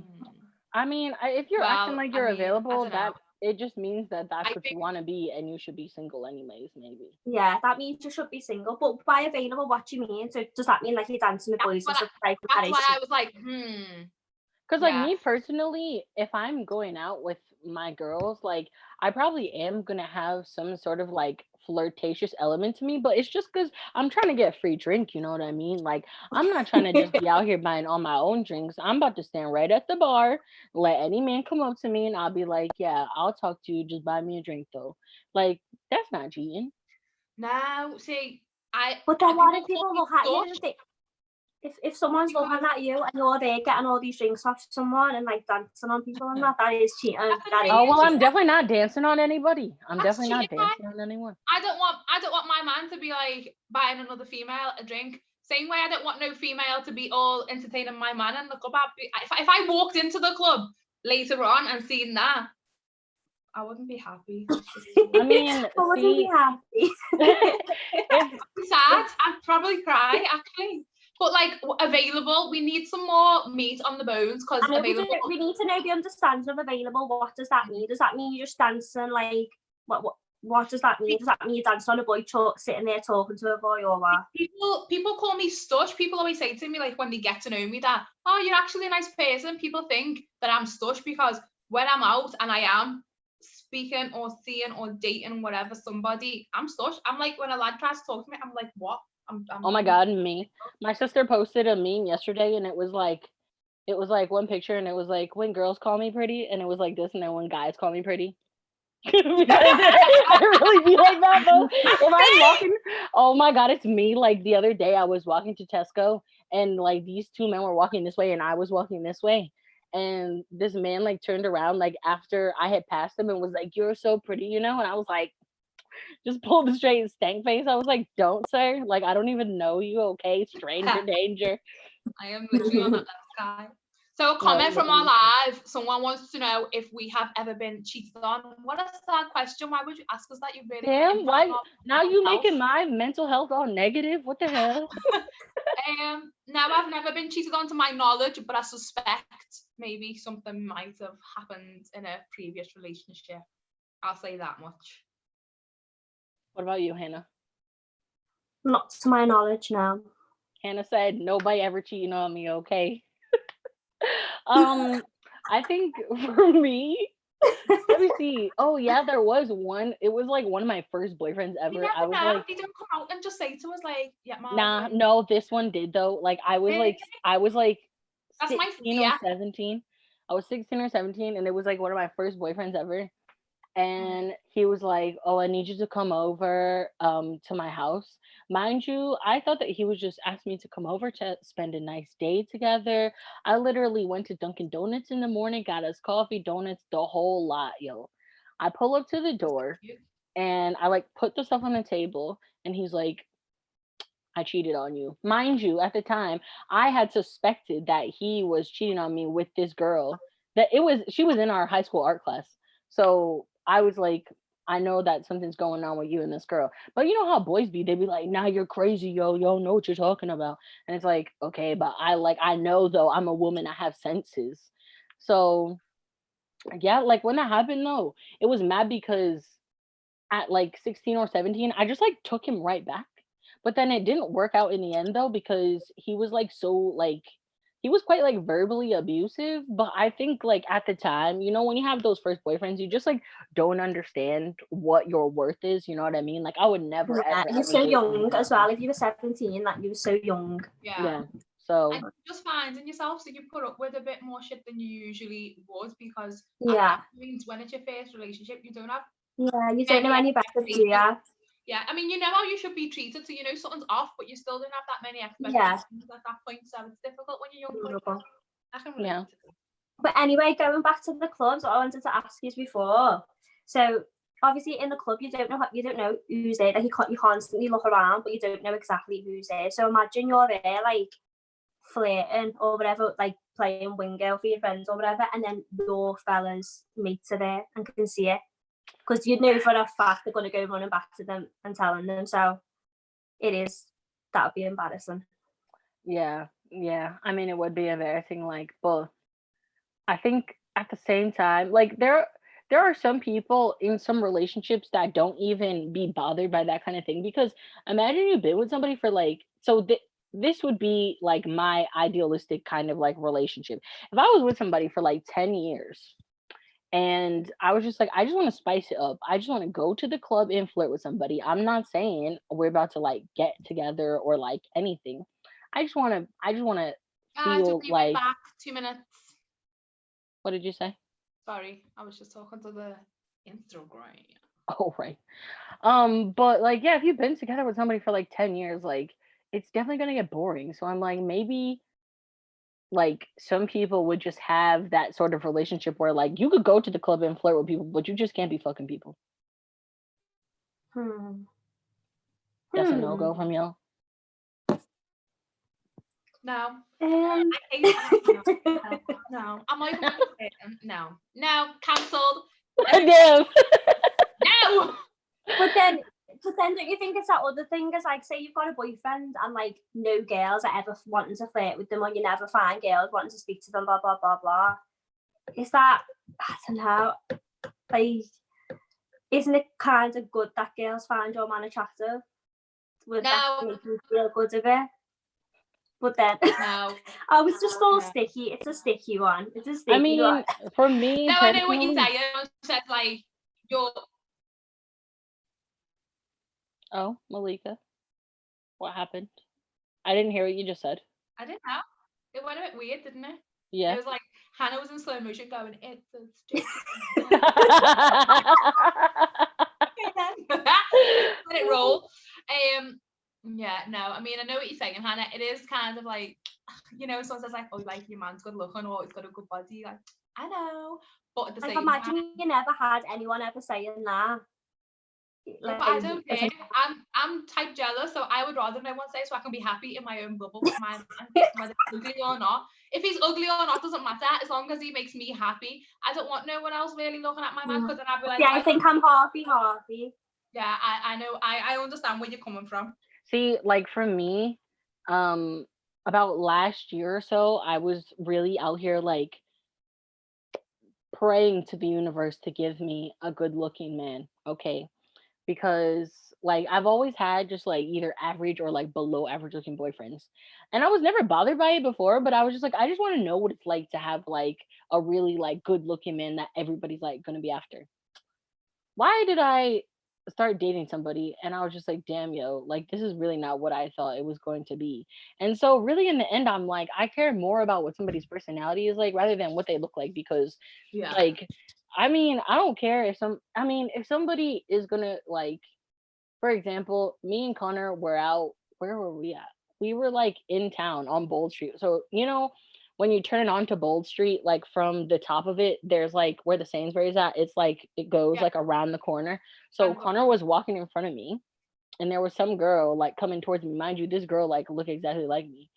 I mean, if you're acting Well, like I you're mean, I available, don't know. that it just means that that's I what you think want to be, and you should be single anyways. Maybe. Yeah, that means you should be single. But by available, what do you mean? So does that mean like you're dancing with boys and that's stuff like why that? I was like, Because like yeah. me personally, if I'm going out with my girls, like I probably am gonna have some sort of like flirtatious element to me, but it's just because I'm trying to get a free drink, you know what I mean? Like I'm not trying to just be out here buying all my own drinks. I'm about to stand right at the bar, let any man come up to me, and I'll be like, "Yeah, I'll talk to you. Just buy me a drink, though." Like that's not cheating. No, see, But then what if call people me look at you stush and think, if someone's because looking at you and you're there getting all these drinks off someone and like dancing on people and that is cheating. that's That what is I Oh mean. well, I'm cheating. definitely not dancing on anybody. I'm That's definitely not cheating, right? dancing on anyone. I don't want my man to be like buying another female a drink. Same way I don't want no female to be all entertaining my man in the club. If I walked into the club later on and seen that, I wouldn't be happy. I mean, I wouldn't be see, happy. if Sad. I'd probably cry actually. But like available, we need some more meat on the bones because I know available. we need to know the understanding of available. What does that mean? Does that mean you're just dancing like what does that mean? Does that mean you're dancing on a boy sitting there talking to a boy or what? People call me stush. People always say to me like when they get to know me that, oh, you're actually a nice person. People think that I'm stush because when I'm out and I am speaking or seeing or dating whatever somebody, I'm stush. I'm like when a lad tries to talk to me, I'm like, what? oh my god, me. My sister posted a meme yesterday, and it was like one picture, and it was like when girls call me pretty, and it was like this, and then when guys call me pretty. I really be like that though. If I'm walking, oh my god, it's me. Like the other day, I was walking to Tesco, and like these two men were walking this way, and I was walking this way, and this man like turned around like after I had passed him and was like, "You're so pretty," you know, and I was like, just pulled the straight stank face. I was like, "Don't, sir. Like I don't even know you. Okay, stranger danger." I am literally on that level, guy. So a comment from our live, someone wants to know if we have ever been cheated on. What a sad question. Why would you ask us that? You really Damn, why now you making my mental health all negative? What the hell? No, I've never been cheated on to my knowledge, but I suspect maybe something might have happened in a previous relationship. I'll say that much. What about you, Hannah? Not to my knowledge, no. Hannah said, "Nobody ever cheating on me." Okay. I think for me, let me see. Oh yeah, there was one. It was like one of my first boyfriends ever. You never I was know. like, They don't come out and just say to us like, "Yeah, nah, no, this one did though. Like I was like That's my 16 or 17. I was 16 or 17, and it was like one of my first boyfriends ever. And he was like, "Oh, I need you to come over to my house." Mind you, I thought that he was just asking me to come over to spend a nice day together. I literally went to Dunkin' Donuts in the morning, got us coffee, donuts, the whole lot, yo. I pull up to the door Cute. and I like put the stuff on the table, and he's like, I cheated on you. Mind you, at the time, I had suspected that he was cheating on me with this girl. That it was she was in our high school art class. So I was like, I know that something's going on with you and this girl. But you know how boys be, they be like, nah, you're crazy, yo, know what you're talking about. And it's like, okay, but I know though, I'm a woman, I have senses. So yeah, like when that happened though, it was mad because at like 16 or 17, I just like took him right back. But then it didn't work out in the end though because he was like so like he was quite like verbally abusive, but I think like at the time, you know, when you have those first boyfriends, you just like don't understand what your worth is, you know what I mean? Like I would never Yeah, ever you're ever so date young anybody. as well. If you were 17, like you were so young. Yeah. Yeah. So And just finding yourself, so you put up with a bit more shit than you usually would, because Yeah, means when it's your first relationship, you don't have yeah, you don't know many any better, do expectations. you? Yeah, I mean, you know how you should be treated, so you know something's off, but you still don't have that many Yeah. expectations at that point. So it's difficult when you're young. Like that. I can relate yeah. to that. But anyway, going back to the clubs, what I wanted to ask you before. So obviously in the club, you don't know who's there. Like you constantly look around, but you don't know exactly who's there. So imagine you're there, like flirting or whatever, like playing wingo for your friends or whatever, and then your fellas mates are there and can see it, because you know for a fact they're going to go running back to them and telling them. So that would be embarrassing. Yeah. Yeah. I mean it would be embarrassing, like, but I think at the same time, like there are some people in some relationships that don't even be bothered by that kind of thing because imagine you've been with somebody for like this would be like my idealistic kind of like relationship. If I was with somebody for like 10 years and I was just like I just want to spice it up. I just want to go to the club and flirt with somebody. I'm not saying we're about to like get together or like anything. I just want to Just feel be right like back. 2 minutes. what did you say? Sorry, I was just talking to the Instagram. Oh, right. But like, yeah, if you've been together with somebody for like 10 years, like, it's definitely gonna get boring. So I'm like, maybe like some people would just have that sort of relationship where like you could go to the club and flirt with people, but you just can't be fucking people. Hmm. That's a no go from y'all. No. Um, I hate that. No. I'm not even gonna say it. No. Cancelled. Damn. No. But then don't you think it's that other thing? Is like, say you've got a boyfriend and like no girls are ever wanting to flirt with them, or you never find girls wanting to speak to them, blah blah blah blah. Is that, I don't know, like, isn't it kind of good that girls find your man attractive? Would that No. make you feel good of it? But then No. I was just all No. sticky. It's a sticky one. It's a sticky I mean, one. for me No, I know what you're personally. saying. I said like you're. Oh, Malika, what happened? I didn't hear what you just said. I didn't know. It went a bit weird, didn't it? Yeah. It was like Hannah was in slow motion going, it's a sticky. Okay then. Let it roll. Yeah, no, I mean, I know what you're saying, Hannah. It is kind of like, you know, someone says like, oh, like your man's good looking or he's got a good body. Like, I know, but at the Like, same imagine time, you never had anyone ever saying that. but I don't care. I'm type jealous, so I would rather no one say, so I can be happy in my own bubble with my man, whether he's ugly or not. If he's ugly or not doesn't matter, as long as he makes me happy. I don't want no one else really looking at my man, because then I'd be like, yeah, I think I'm halfy. Yeah, I know. I understand where you're coming from. See, like for me, about last year or so, I was really out here like praying to the universe to give me a good looking man. Okay. Because like I've always had just like either average or like below average looking boyfriends. And I was never bothered by it before, but I was just like, I just want to know what it's like to have like a really like good looking man that everybody's like gonna be after. Why did I start dating somebody and I was just like, damn, yo, like this is really not what I thought it was going to be. And so really in the end, I'm like, I care more about what somebody's personality is like rather than what they look like, because Yeah. like, I mean, I don't care if somebody is gonna like, for example, me and Connor were out, where were we at? We were like in town on Bold Street. So, you know, when you turn onto Bold Street, like from the top of it, there's like where the Sainsbury's at. It's like it goes Yeah. like around the corner. So Around the Connor was walking in front of me, and there was some girl like coming towards me. Mind you, this girl like looked exactly like me.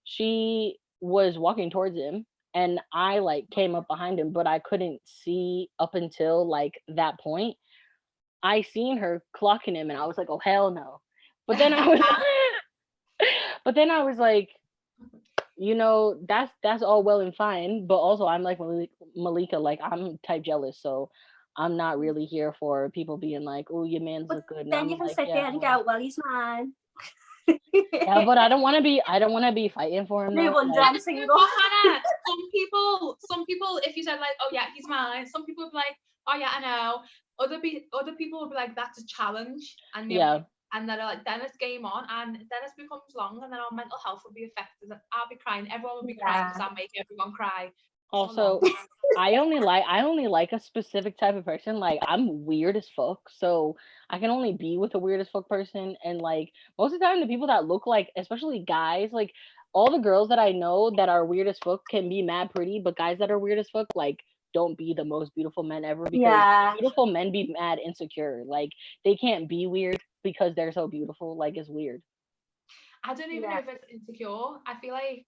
She was walking towards him, and I like came up behind him, but I couldn't see up until like that point. I seen her clocking him, and I was like, "Oh hell no!" But then I was, but then I was like, you know, that's all well and fine, but also I'm like Malika, like I'm type jealous, so I'm not really here for people being like, "Oh, your man's But look good," and then I'm you can like, sit "Yeah, there and well." go, well, he's mine. Yeah, but I don't want to be fighting for him No though. wonder Like, I'm single. Hannah, some people, if you said like, oh yeah, he's mine, some people would be like, oh yeah, I know. Other people would be like, that's a challenge, and yeah. and then like, then it's game on, and then it becomes long, and then our mental health will be affected, and I'll be crying, everyone will be crying because Yeah. I'll make everyone cry. Also, I only like a specific type of person. Like I'm weird as fuck, so I can only be with a weird as fuck person. And like most of the time, the people that look like, especially guys, like all the girls that I know that are weird as fuck can be mad pretty, but guys that are weird as fuck like don't be the most beautiful men ever because Yeah. beautiful men be mad insecure. Like they can't be weird because they're so beautiful. Like it's weird. I don't even Yeah. know if it's insecure. I feel like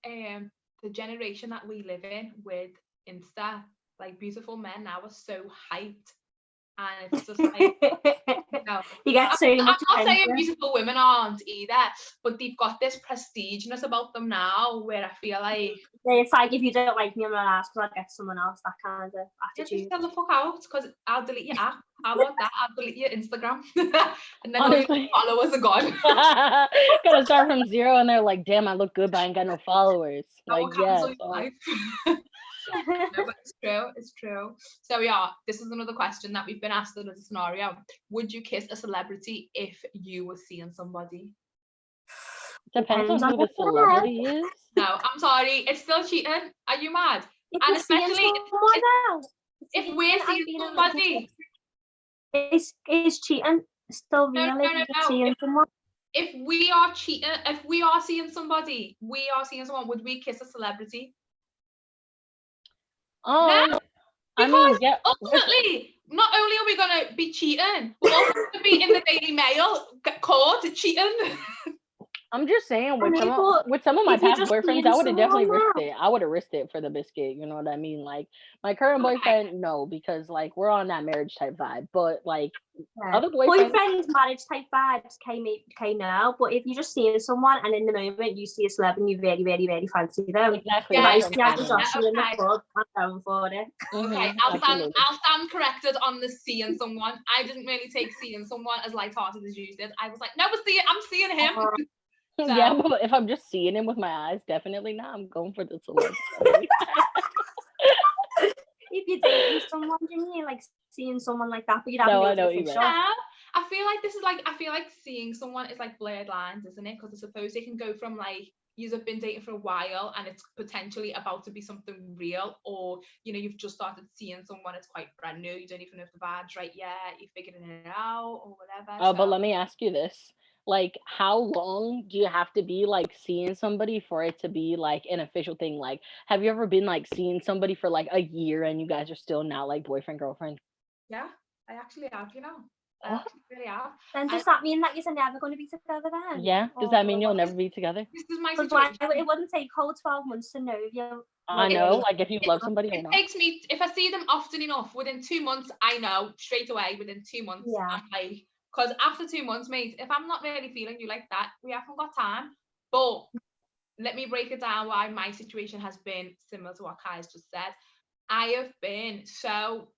the generation that we live in with Insta, like beautiful men now are so hyped, and it's just like, you know, You get so I'm much not saying attention. beautiful women aren't either, but they've got this prestigeness about them now where I feel like, It's like, if you don't like me, I'm gonna ask because I'll get someone else, that kind of just attitude. tell the fuck out, because I'll delete your app. How about that? I'll delete your Instagram. And then Honestly. all your followers are gone. Gotta start from zero, and they're like, "Damn, I look good, but I ain't got no followers." I Like, will yeah, cancel your life. No, but it's true. It's true. So yeah, this is another question that we've been asked in a scenario. Would you kiss a celebrity if you were seeing somebody? depends on Depends on who the the celebrity is. No, I'm sorry. It's still cheating. Are you mad? If And you're seeing especially someone else, if we're seeing somebody. is cheating still No, real no, if no, you're no. seeing someone? If we are cheating, if we are seeing somebody, we are seeing someone, would we kiss a celebrity? No, I mean, because yeah. ultimately, not only are we going to be cheating, we're also going to be in the Daily Mail caught cheating. I'm just saying, with I some mean, of, but with some of my if you're past just boyfriends, seeing I would have definitely someone risked now, it. I would have risked it for the biscuit. You know what I mean? Like my current Okay. boyfriend, no, because like we're on that marriage type vibe. But like yeah. other boyfriends, boyfriends, marriage type vibes, okay now. But if you're just seeing someone and in the moment you see a celeb and you very, very, very fancy them, exactly. Yeah, if I that's see what I'm Uncle saying. Joshua in the okay. club, I'm down for it. Okay, Mhm, I'll absolutely. stand corrected on the seeing someone. I didn't really take seeing someone as lighthearted as you did. I was like, no, I'm seeing him. So, Yeah, but if I'm just seeing him with my eyes, definitely not. I'm going for the celebrity. If you're dating someone, do you mean like seeing someone like that, but you'd have No, no I know what you official? meant. no, I feel like this is like, I feel like seeing someone is like blurred lines, isn't it? Because I suppose it can go from like, you've been dating for a while and it's potentially about to be something real, or you know, you've just started seeing someone, it's quite brand new, you don't even know if the vibe's right yet, you're figuring it out or whatever. Oh, but let me ask you this. Like, how long do you have to be like seeing somebody for it to be like an official thing? Like, have you ever been like seeing somebody for like a year and you guys are still not like boyfriend, girlfriend? Yeah, I actually have, you know. I What? actually really have. Then does that mean that you're never going to be together then? Yeah. Does that mean Or you'll what? never be together? This is my Because why situation. it wouldn't take whole 12 months to know if you. I know, like if you love somebody or It not. takes me, if I see them often enough, within 2 months, I know straight away, within 2 months, Yeah. I'm like, because after 2 months, mate, if I'm not really feeling you like that, we haven't got time. But let me break it down why my situation has been similar to what Kai's just said. I have been so,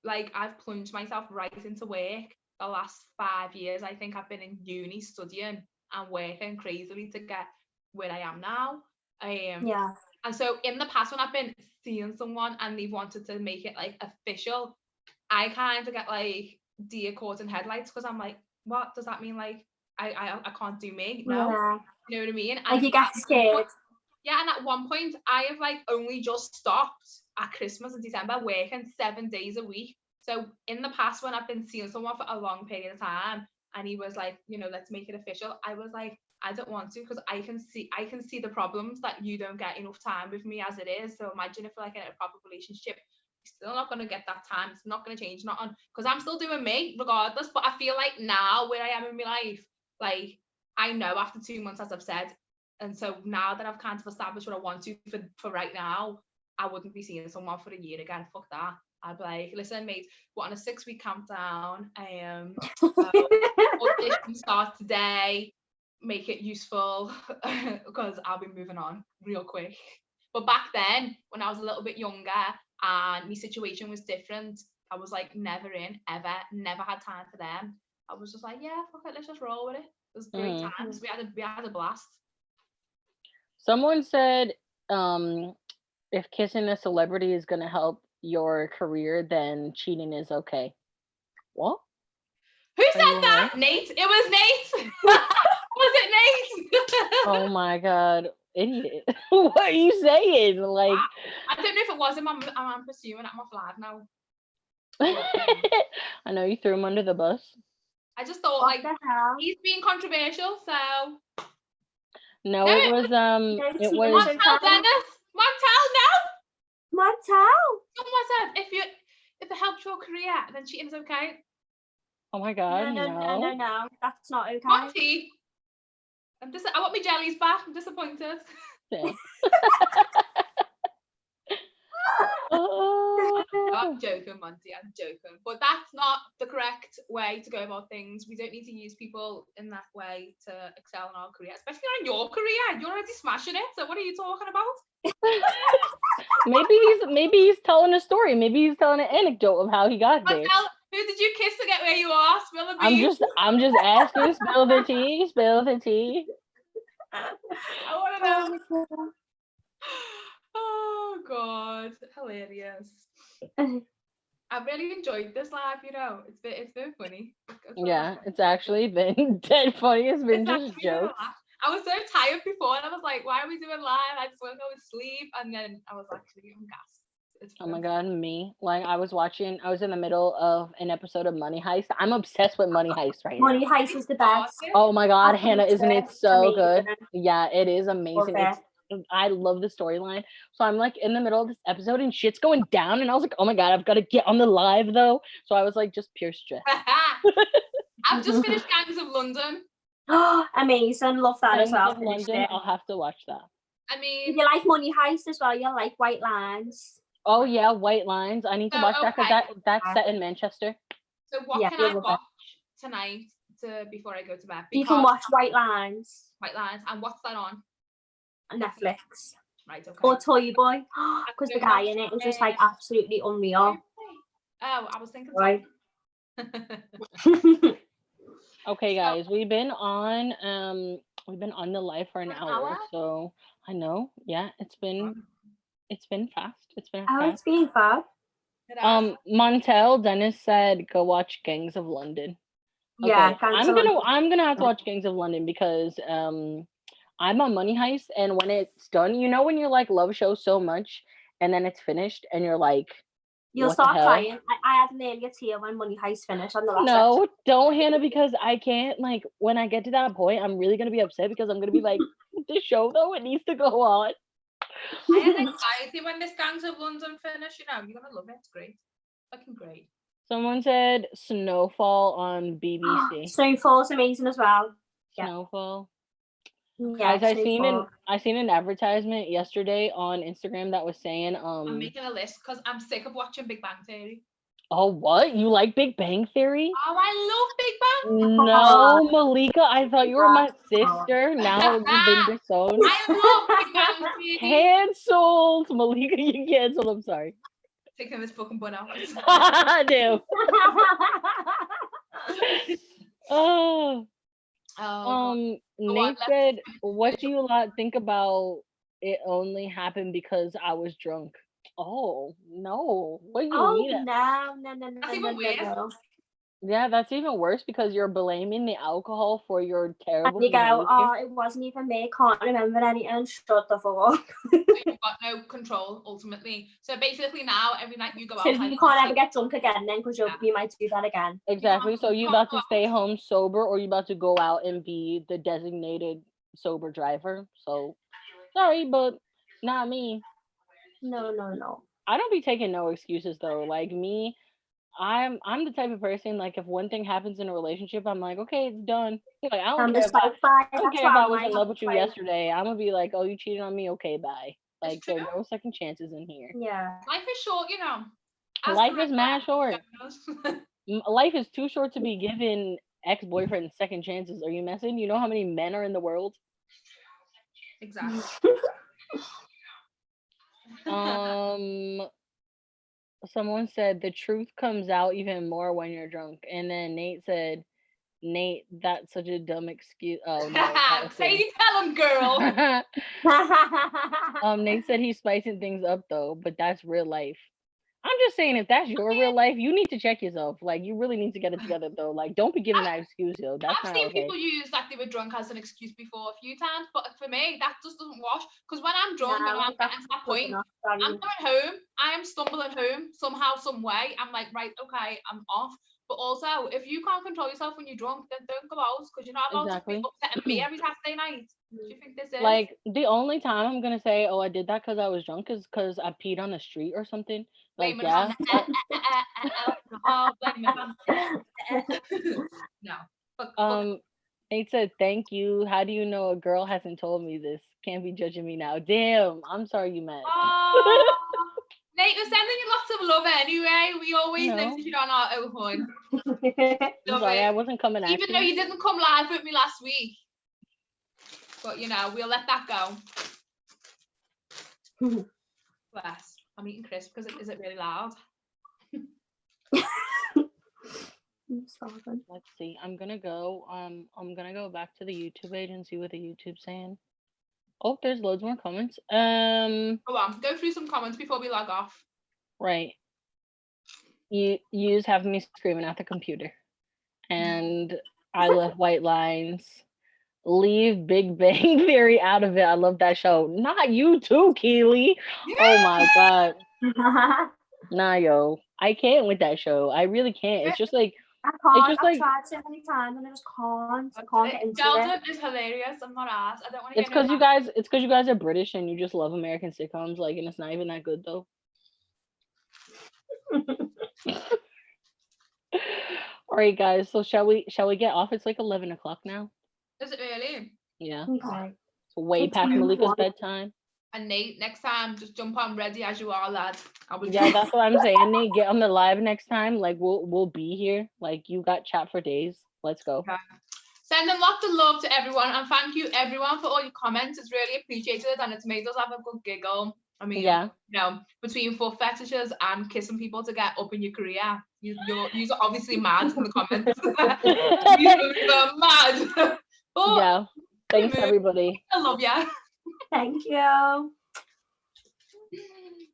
like, I've plunged myself right into work the last 5 years. I think I've been in uni studying and working crazily to get where I am now. Yeah. And so in the past, when I've been seeing someone and they've wanted to make it like official, I kind of get like deer caught in headlights, because I'm like, what does that mean? Like, I can't do me, no. Yeah. You know what I mean? Like you get scared. Yeah, and at one point, I have like only just stopped at Christmas and December working 7 days a week. So in the past, when I've been seeing someone for a long period of time, and he was like, you know, let's make it official, I was like, I don't want to, because I can see the problems that you don't get enough time with me as it is. So imagine if like in a proper relationship, you're still not gonna get that time. It's not gonna change, not on, because I'm still doing me regardless. But I feel like now where I am in my life, like I know after 2 months, as I've said, and so now that I've kind of established what I want to for right now, I wouldn't be seeing someone for a year again. Fuck that. I'd be like, listen, mate, we're on a 6-week countdown. Audition starts today. Make it useful because I'll be moving on real quick. But back then, when I was a little bit younger and my situation was different, I was like never in, ever, never had time for them. I was just like, yeah, fuck it, let's just roll with it. It was great times. We had a blast. Someone said, if kissing a celebrity is gonna help your career, then cheating is okay. What? Who said that? Right? Nate? It was Nate. Was it Nate? Oh my god, idiot! What are you saying? Like, I don't know if it was him. I'm pursuing it. I'm off live now. I know you threw him under the bus. I just thought, what like, he's being controversial, so. No, it was it was Montel, Dennis. Montel, no. Montel. Someone said if it helps your career, then cheating is okay. Oh my god, no, that's not okay. Monty, I want my jellies back. I'm disappointed. I'm joking, Monty. I'm joking. But that's not the correct way to go about things. We don't need to use people in that way to excel in our career, especially in your career. You're already smashing it. So what are you talking about? maybe he's telling a story. Maybe he's telling an anecdote of how he got there. Who did you kiss to get where you are? Spill the beans. I'm just asking. Spill the tea. Spill the tea. I want to know. Oh god, hilarious. I've really enjoyed this live, you know. It's been funny. It's actually been dead funny. It's been just jokes. I was so tired before, and I was like, why are we doing live? I just want to go to sleep. And then I was actually on gas. Oh my god, me. Like I was in the middle of an episode of Money Heist. I'm obsessed with Money Heist right now. Money Heist is the best. Oh my god, Hannah, isn't it so good? Yeah, it is amazing. I love the storyline. So I'm like in the middle of this episode and shit's going down, and I was like, oh my god, I've got to get on the live though. So I was like just pure stress. I've just finished Gangs of London. Amazing, love that as well. London, I'll have to watch that. I mean, if you like Money Heist as well, you'll like White Lines. Oh yeah, White Lines. I need to watch that because that's set in Manchester. So what can I watch tonight before I go to bed? You can watch White Lines. White Lines, and what's that on? Netflix. Right, okay. Or Toy Boy, because the guy in it was just like absolutely unreal. Oh, I was thinking. Right. Okay, guys, we've been on the live for an hour, so I know. Yeah, it's been fast. It's been fast. It's been fun. Montel, Dennis said go watch Gangs of London. Okay. Yeah, I'm gonna have to watch Gangs of London because I'm on Money Heist, and when it's done, you know when you like love shows so much and then it's finished and you're like, you'll start crying. I had nearly a tear when Money Heist finished on the last episode. Don't, Hannah, because I can't, like, when I get to that point, I'm really gonna be upset because I'm gonna be like, the show though, it needs to go on. I had anxiety when this Gangs of London finished. You know, you're gonna love it. It's great, fucking great. Someone said Snowfall on BBC. Snowfall's amazing as well. Snowfall. Yeah, guys, I seen an advertisement yesterday on Instagram that was saying I'm making a list because I'm sick of watching Big Bang Theory. Oh, what? You like Big Bang Theory? Oh, I love Big Bang. No, Malika, I thought you were my sister. Now you've been disowned. I love Big Bang Theory. Cancelled, Malika. You canceled. I'm sorry. Taking this fucking bun out. Damn. Oh. Nate said, what do you lot think about it only happened because I was drunk? Oh no, what do you mean? No. That's even weird. Yeah, that's even worse because you're blaming the alcohol for your terrible behavior. It wasn't even me, can't remember anything, shut the fuck up. So you've got no control ultimately. So basically now every night you go out. So you can't ever get drunk again then because you might do that again. Exactly. So you about to stay home sober or you about to go out and be the designated sober driver. So sorry, but not me. No. I don't be taking no excuses though. Like me, I'm the type of person, like, if one thing happens in a relationship, I'm like, okay, it's done. Like I'm just like, bye. I don't That's care what if I I'm was like. in love with you Like, yesterday. I'm gonna be like, oh, you cheated on me, okay, bye. Like there are true. no second chances in here. yeah. Life is short, you know. As Life the is mad short. knows. Life is too short to be giving ex-boyfriends second chances. Are you messing? You know how many men are in the world? Exactly. Someone said the truth comes out even more when you're drunk, and then Nate said, Nate, that's such a dumb excuse. Oh no, that was him. Sadie, tell him, girl. Nate said he's spicing things up though, but that's real life. I'm just saying, if that's your real life, you need to check yourself. Like, you really need to get it together though. Like, don't be giving that excuse, yo. That's I've not seen okay. people use that they were drunk as an excuse before a few times, but for me, that just doesn't wash. Because when I'm drunk and I'm getting to that point, I'm coming home, I am stumbling home somehow, some way. I'm like, right, okay, I'm off. But also, if you can't control yourself when you're drunk, then don't go out because you're not allowed to be upsetting me every Saturday night. Do you think this is? Like, the only time I'm gonna say, oh, I did that because I was drunk is because I peed on the street or something. Like, blame it yeah. on the alcohol, blame it on the no. But Nate said, thank you. How do you know a girl hasn't told me this? Can't be judging me now. Damn, I'm sorry you mad. Nate, we're sending you lots of love anyway. We always No. notice you on our HUN. I'm sorry, I wasn't coming at Even though you didn't come live with me last week. But you know, we'll let that go. Bless. I'm eating crisp because is it really loud? Let's see. I'm gonna go back to the YouTube page and see what the YouTube's saying. Oh, there's loads more comments. Go on, go through some comments before we log off. Right. You just have me screaming at the computer. And I love white lines. Leave Big Bang Theory out of it. I love that show. Not you too, Keely. Yeah! Oh my god. Nah, yo. I can't with that show. I really can't. It's just like I can't. I've tried so many times and I just can't. I can't get into Sheldon is hilarious. I'm not asked. I don't want to. It's because you guys are British and you just love American sitcoms. Like, and it's not even that good though. All right, guys. So shall we get off? It's like 11 o'clock now. Is it really? Yeah. Okay. It's way past Malika's bedtime. And Nate, next time, just jump on ready as you are, lad. Yeah, that's what I'm saying. Nate, get on the live next time. Like, we'll be here. Like, you got chat for days. Let's go. Okay. Sending lots of love to everyone, and thank you everyone for all your comments. It's really appreciated, and it's made us have a good giggle. I mean, yeah, you know, between foot fetishes and kissing people to get up in your career, you're obviously mad in the comments. You're mad. But yeah. Thanks, everybody. I love you. Thank you.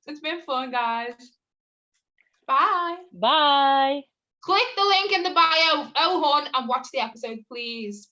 It's been fun, guys. Bye. Bye. Click the link in the bio, HUN, and watch the episode, please.